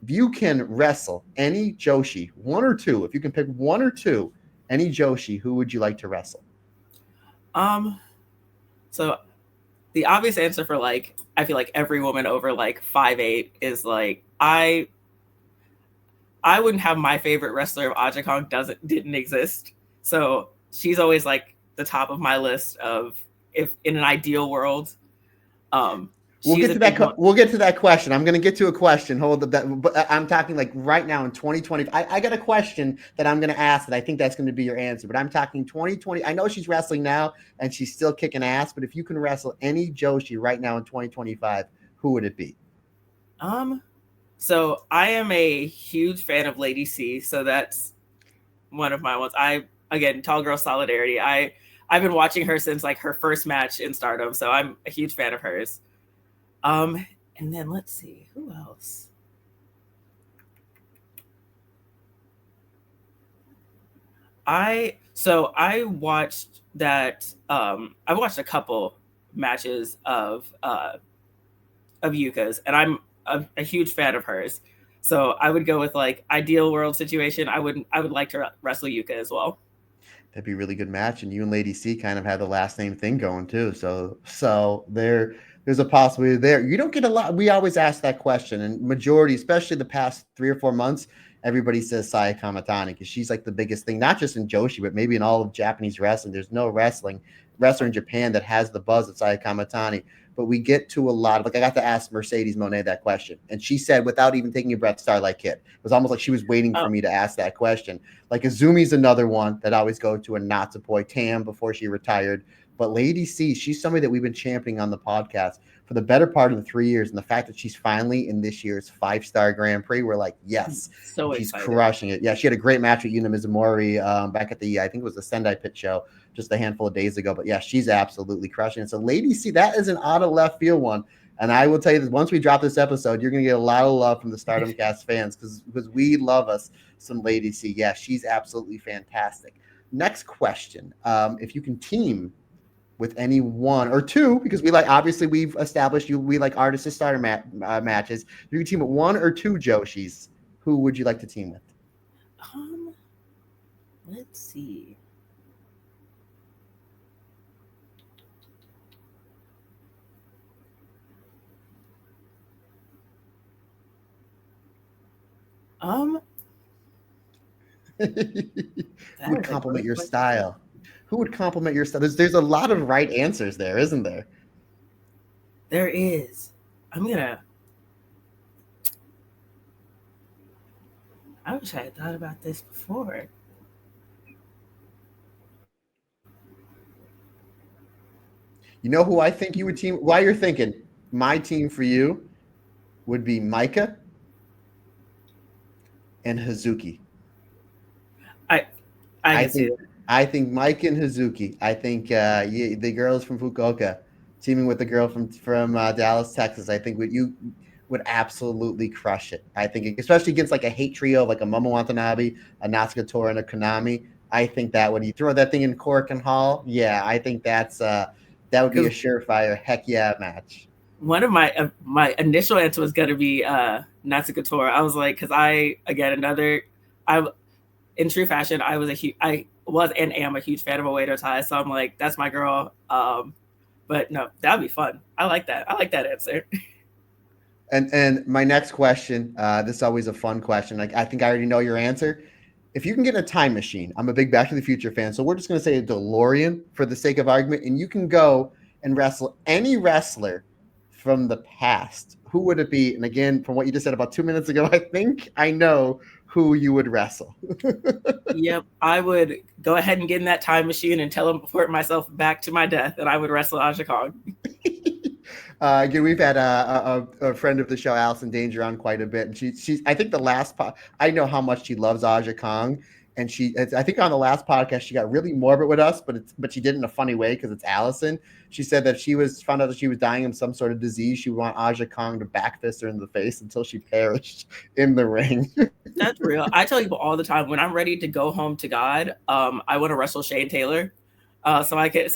If you can wrestle any Joshi, one or two, if you can pick one or two, any Joshi, who would you like to wrestle?
So the obvious answer for, like, I feel like every woman over like 5'8" is like, I wouldn't have my favorite wrestler if Aja Kong didn't exist. So she's always like the top of my list of, if in an ideal world.
We'll get to that question. I'm going to get to a question. But I'm talking like right now in 2020. I got a question that I'm going to ask that I think that's going to be your answer. But I'm talking 2020. I know she's wrestling now and she's still kicking ass. But if you can wrestle any Joshi right now in 2025, who would it be?
So I am a huge fan of Lady C. So that's one of my ones. Again, Tall Girl Solidarity. I've been watching her since like her first match in Stardom. So I'm a huge fan of hers. And then let's see, who else? I watched that. I watched a couple matches of Yuka's, and I'm a huge fan of hers. So I would go with like ideal world situation. I would like to wrestle Yuka as well.
That'd be a really good match, and you and Lady C kind of have the last name thing going too. So there's a possibility there. You don't get a lot. We always ask that question, and majority, especially the past 3 or 4 months, everybody says Saya Kamatani because she's like the biggest thing, not just in Joshi, but maybe in all of Japanese wrestling. There's no wrestler in Japan that has the buzz of Saya Kamatani. But we get to a lot of, like, I got to ask Mercedes Monet that question, and she said, without even taking a breath, Starlight Kid. It was almost like she was waiting for me to ask that question. Like, Azumi's another one that I always go to, and Natsupoi. Tam before she retired. But Lady C, she's somebody that we've been championing on the podcast for the better part of the 3 years. And the fact that she's finally in this year's 5-star Grand Prix, we're like, yes,
So
she's
excited.
crushing it. Yeah, she had a great match with Yuna Mizumori back at the, I think it was the Sendai Pit show just a handful of days ago. But yeah, she's absolutely crushing it. So Lady C, that is an out of left field one. And I will tell you that once we drop this episode, you're going to get a lot of love from the Stardom Cast fans because we love us some Lady C. Yeah, she's absolutely fantastic. Next question. If you can team with any one or two, because we like, obviously we've established we like artist to starter matches. If you can team with one or two Joshis, who would you like to team with?
Let's see.
Who would complement your style? Who would complement your style? There's a lot of right answers there, isn't there?
There is. I wish I had thought about this before.
You know who I think you would team? While you're thinking, my team for you would be Micah and Hazuki. I think Mike and Hazuki. I think the girls from Fukuoka teaming with the girl from Dallas, Texas. I think you would absolutely crush it. I think, especially against like a hate trio like a Momo Watanabe, a Natsuko Tora, and a Konami. I think that when you throw that thing in Cork and Hall, yeah, I think that would be a surefire heck yeah match.
One of my initial answer was going to be Natsuko Tora. I was like, because in true fashion, I was and am a huge fan of Oedo Tai, so I'm like, that's my girl. But no, that'd be fun. I like that answer.
And my next question, this is always a fun question. I think I already know your answer. If you can get in a time machine, I'm a big Back to the Future fan, so we're just going to say a DeLorean for the sake of argument, and you can go and wrestle any wrestler from the past. Who would it be? And again, from what you just said about 2 minutes ago, I think I know who you would wrestle.
Yep, I would go ahead and get in that time machine and teleport myself back to my death, and I would wrestle Aja Kong.
Again, we've had a friend of the show, Allison Danger, on quite a bit, and she's I think the last I know how much she loves Aja Kong, and I think on the last podcast she got really morbid with us, but she did it in a funny way because it's Allison. She said that found out that she was dying of some sort of disease. She would want Aja Kong to backfist her in the face until she perished in the ring.
That's real. I tell people all the time, when I'm ready to go home to God, I want to wrestle Shane Taylor. So I can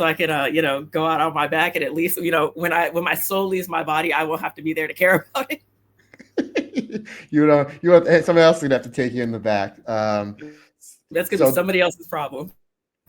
go out on my back, and at least, when my soul leaves my body, I won't have to be there to care about it.
Somebody else is gonna have to take you in the back.
That's gonna be somebody else's problem.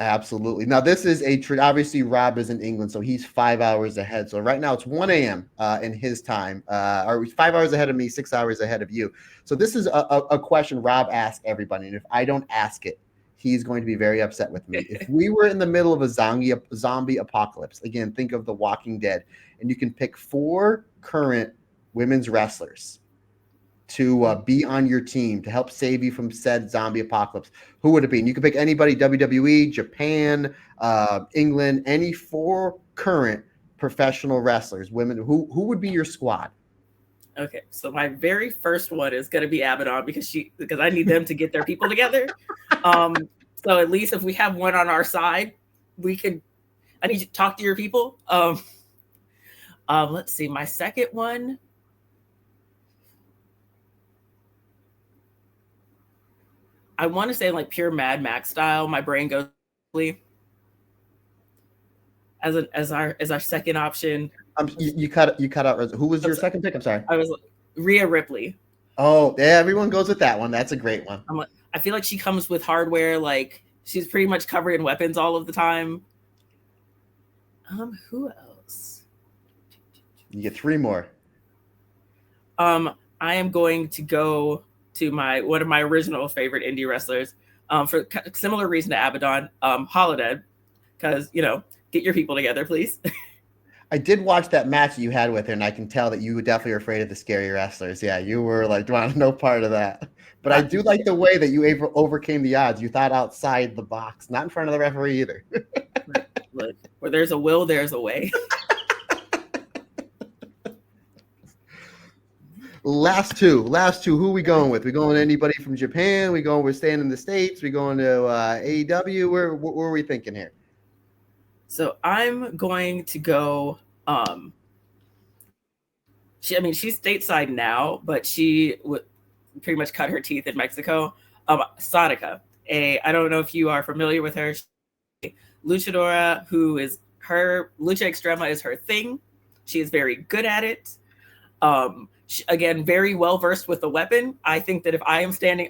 Absolutely. Now this is obviously Rob is in England, so he's 5 hours ahead. So right now it's 1 a.m. In his time, or 5 hours ahead of me, 6 hours ahead of you. So this is a question Rob asked everybody, and if I don't ask it, he's going to be very upset with me. If we were in the middle of a zombie apocalypse, again, think of The Walking Dead, and you can pick 4 current women's wrestlers to be on your team to help save you from said zombie apocalypse, who would it be? And you can pick anybody, WWE, Japan, England, any 4 current professional wrestlers, women. Who would be your squad?
Okay, so my very first one is going to be Abadon because I need them to get their people together. So at least if we have one on our side, I need you to talk to your people. Let's see, my second one. I want to say like pure Mad Max style. My brain goes as our second option.
You cut out. Who was your second pick? I'm sorry.
I was Rhea Ripley.
Oh, yeah, everyone goes with that one. That's a great one.
I feel like she comes with hardware. Like she's pretty much covered in weapons all of the time. Who else?
You get 3 more.
I am going to go to one of my original favorite indie wrestlers. For similar reason to Abadon, Holiday, because get your people together, please.
I did watch that match that you had with her, and I can tell that you definitely are afraid of the scary wrestlers. Yeah, you were like, want no part of that. But I do like the way that you overcame the odds. You thought outside the box, not in front of the referee either.
Look, where there's a will, there's a way.
Last two. Who are we going with? We going anybody from Japan? We're staying in the States? We going to AEW? Where are we thinking here?
So I'm going to go. She's stateside now, but she would pretty much cut her teeth in Mexico. Sadaka. I don't know if you are familiar with her. Luchadora, who is her Lucha Extrema is her thing. She is very good at it. Again, very well versed with the weapon. I think that if I'm standing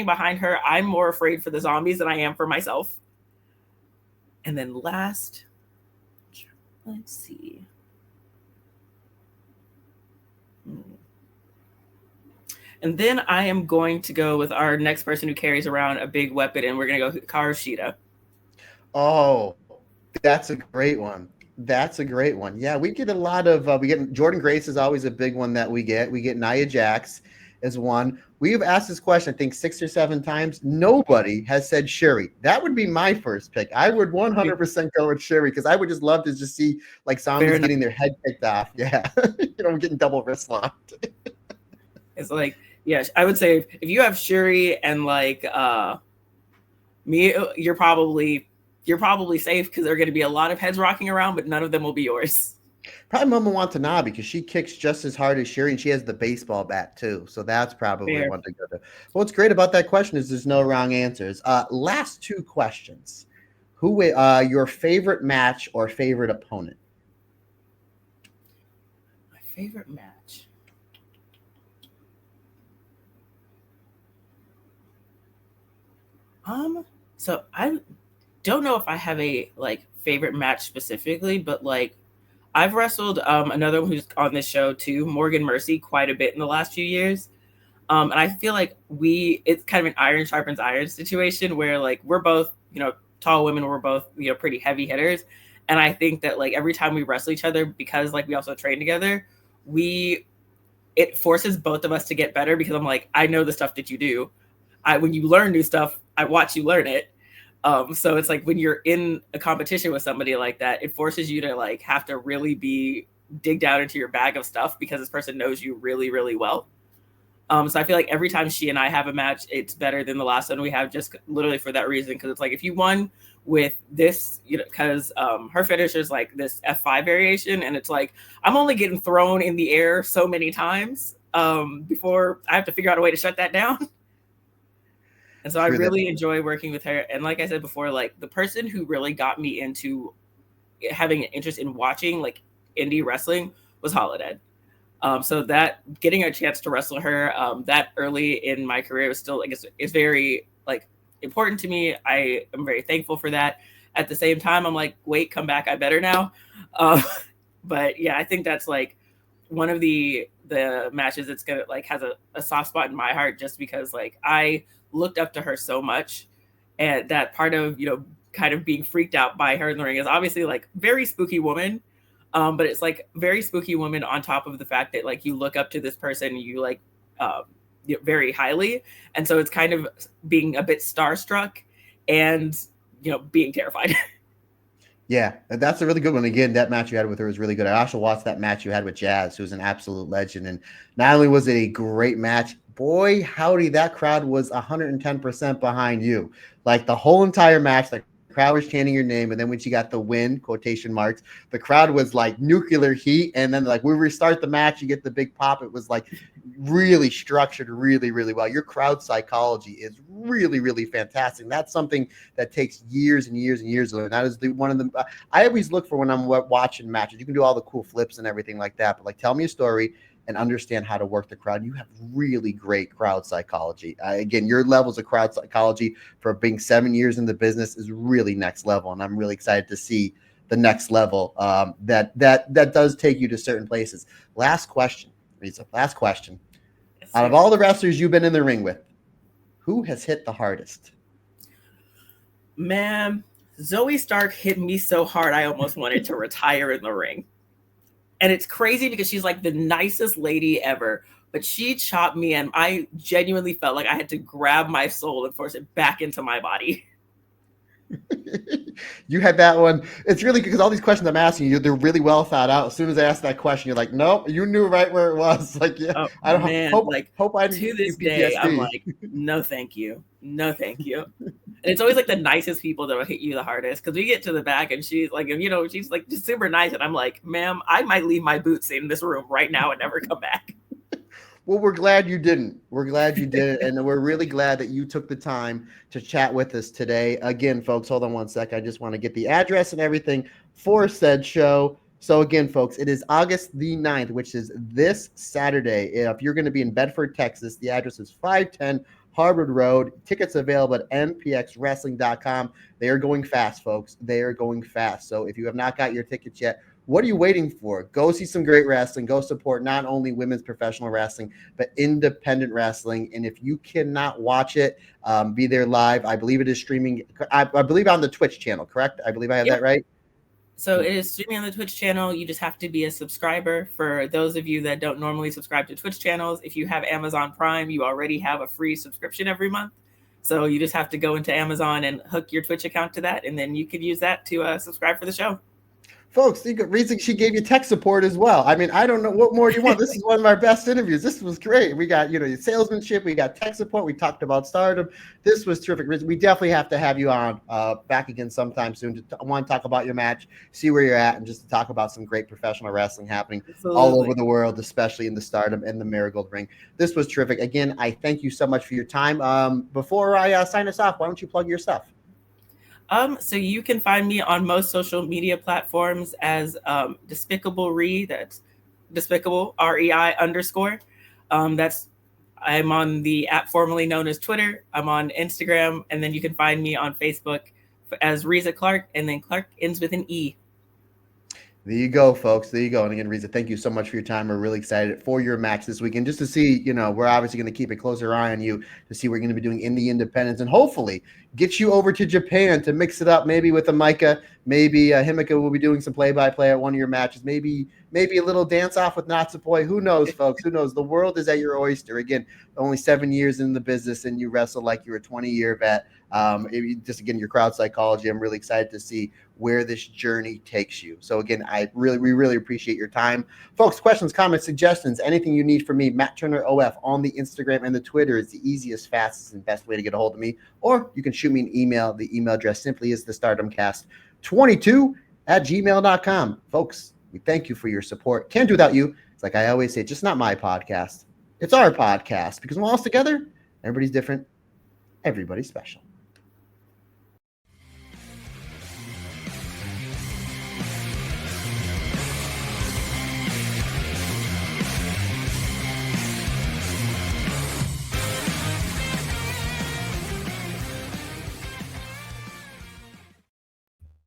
behind her, I'm more afraid for the zombies than I am for myself. And then last, let's see. And then I am going to go with our next person who carries around a big weapon, and we're going to go Hikaru Shida.
Oh, that's a great one. Yeah, we get a lot of Jordan Grace is always a big one that we get. We get Nia Jax as one. We've asked this question, I think 6 or 7 times. Nobody has said Shuri. That would be my first pick. I would 100% go with Shuri because I would just love to just see like zombies getting their head kicked off. Yeah, getting double wrist locked.
It's like, yeah, I would say if you have Shuri and like me, you're probably safe because there are going to be a lot of heads rocking around, but none of them will be yours.
Probably Momo Watanabe because she kicks just as hard as Shuri and she has the baseball bat too. So that's probably one to go to. What's great about that question is there's no wrong answers. Last 2 questions. Who your favorite match or favorite opponent?
My favorite match. So I don't know if I have a like favorite match specifically, but like I've wrestled another one who's on this show too, Morgan Mercy, quite a bit in the last few years. And I feel like it's kind of an iron sharpens iron situation where like we're both, tall women, we're both, pretty heavy hitters. And I think that like every time we wrestle each other, because like we also train together, it forces both of us to get better because I'm like, I know the stuff that you do. When you learn new stuff, I watch you learn it. So it's like when you're in a competition with somebody like that, it forces you to like have to really dig down into your bag of stuff because this person knows you really, really well. So I feel like every time she and I have a match, it's better than the last one we have just literally for that reason. Cause it's like, if you won with this, cause her finisher is like this F5 variation. And it's like, I'm only getting thrown in the air so many times before I have to figure out a way to shut that down. And so I really enjoy working with her. And like I said before, like the person who really got me into having an interest in watching like indie wrestling was Holodead. So that getting a chance to wrestle her that early in my career was still, I guess, is very like important to me. I am very thankful for that. At the same time, I'm like, wait, come back. I better now. But yeah, I think that's like one of the matches that's gonna like has a soft spot in my heart just because like I looked up to her so much, and that part of kind of being freaked out by her in the ring is obviously like very spooky woman, but it's like very spooky woman on top of the fact that like you look up to this person you like very highly, and so it's kind of being a bit starstruck and being terrified.
Yeah, that's a really good one. Again, that match you had with her was really good. I also watched that match you had with Jazz, who's an absolute legend. And not only was it a great match, boy, howdy, that crowd was 110% behind you. Like the whole entire match, the crowd was chanting your name. And then when she got the win, quotation marks, the crowd was like nuclear heat. And then like we restart the match, you get the big pop. It was like really structured really, really well. Your crowd psychology is really, really fantastic. And that's something that takes years and years and years to learn. That is one of them. I always look for when I'm watching matches. You can do all the cool flips and everything like that, but like tell me a story and understand how to work the crowd. You have really great crowd psychology. Again, your levels of crowd psychology for being 7 years in the business is really next level. And I'm really excited to see the next level that does take you to certain places. Last question, Reiza. Last question. Yes, out of all the wrestlers you've been in the ring with, who has hit the hardest?
Man, Zoe Stark hit me so hard I almost wanted to retire in the ring. And it's crazy because she's like the nicest lady ever, but she chopped me and I genuinely felt like I had to grab my soul and force it back into my body.
You had that one. It's really because all these questions I'm asking you, they're really well thought out. As soon as I asked that question, you're like, nope, you knew right where it was. Like, yeah,
Oh
I don't
man,
hope I didn't
to
give you
this day, I'm
PTSD.
like, no, thank you, no, thank you. And it's always like the nicest people that will hit you the hardest because we get to the back and she's like, she's like just super nice, and I'm like, ma'am, I might leave my boots in this room right now and never come back.
Well, we're glad you didn't. We're glad you did, and we're really glad that you took the time to chat with us today. Again, folks, hold on one sec. I just want to get the address and everything for said show. So again, folks, it is August the 9th, which is this Saturday. If you're going to be in Bedford, Texas, the address is 510 Harvard Road. Tickets available at npxwrestling.com. They are going fast, folks. They are going fast. So if you have not got your tickets yet, what are you waiting for? Go see some great wrestling. Go support not only women's professional wrestling, but independent wrestling. And if you cannot watch it, be there live. I believe it is streaming. I believe on the Twitch channel, correct? I believe I have that right.
So it is streaming on the Twitch channel. You just have to be a subscriber. For those of you that don't normally subscribe to Twitch channels, if you have Amazon Prime, you already have a free subscription every month. So you just have to go into Amazon and hook your Twitch account to that, and then you could use that to subscribe for the show.
Folks, the reason she gave you tech support as well. I mean, I don't know what more you want. This is one of our best interviews. This was great. We got, salesmanship. We got tech support. We talked about Stardom. This was terrific. We definitely have to have you on back again sometime soon. I want to talk about your match, see where you're at, and just to talk about some great professional wrestling happening all over the world, especially in the Stardom and the Marigold Ring. This was terrific. Again, I thank you so much for your time. Before I sign us off, why don't you plug your stuff?
So you can find me on most social media platforms as Despicable Ree. That's Despicable REI_. I'm on the app formerly known as Twitter. I'm on Instagram, and then you can find me on Facebook as Reiza Clarke, and then Clarke ends with an E.
There you go, folks. There you go. And again, Reiza, thank you so much for your time. We're really excited for your match this weekend, just to see, we're obviously going to keep a closer eye on you to see what you're going to be doing in the independents, and hopefully get you over to Japan to mix it up, maybe with a Micah, maybe Himika will be doing some play-by-play at one of your matches, maybe a little dance-off with Natsupoi. Who knows, folks? Who knows? The world is at your oyster. Again, only 7 years in the business, and you wrestle like you're a 20-year vet. Just again, your crowd psychology. I'm really excited to see where this journey takes you. So again, we really appreciate your time, folks. Questions, comments, suggestions, anything you need from me, Matt Turner OF on the Instagram and the Twitter is the easiest, fastest, and best way to get a hold of me. Or you can shoot me an email. The email address simply is thestardomcast22@gmail.com. Folks, we thank you for your support. Can't do without you. It's like I always say, just not my podcast. It's our podcast, because when we're all together, everybody's different. Everybody's special.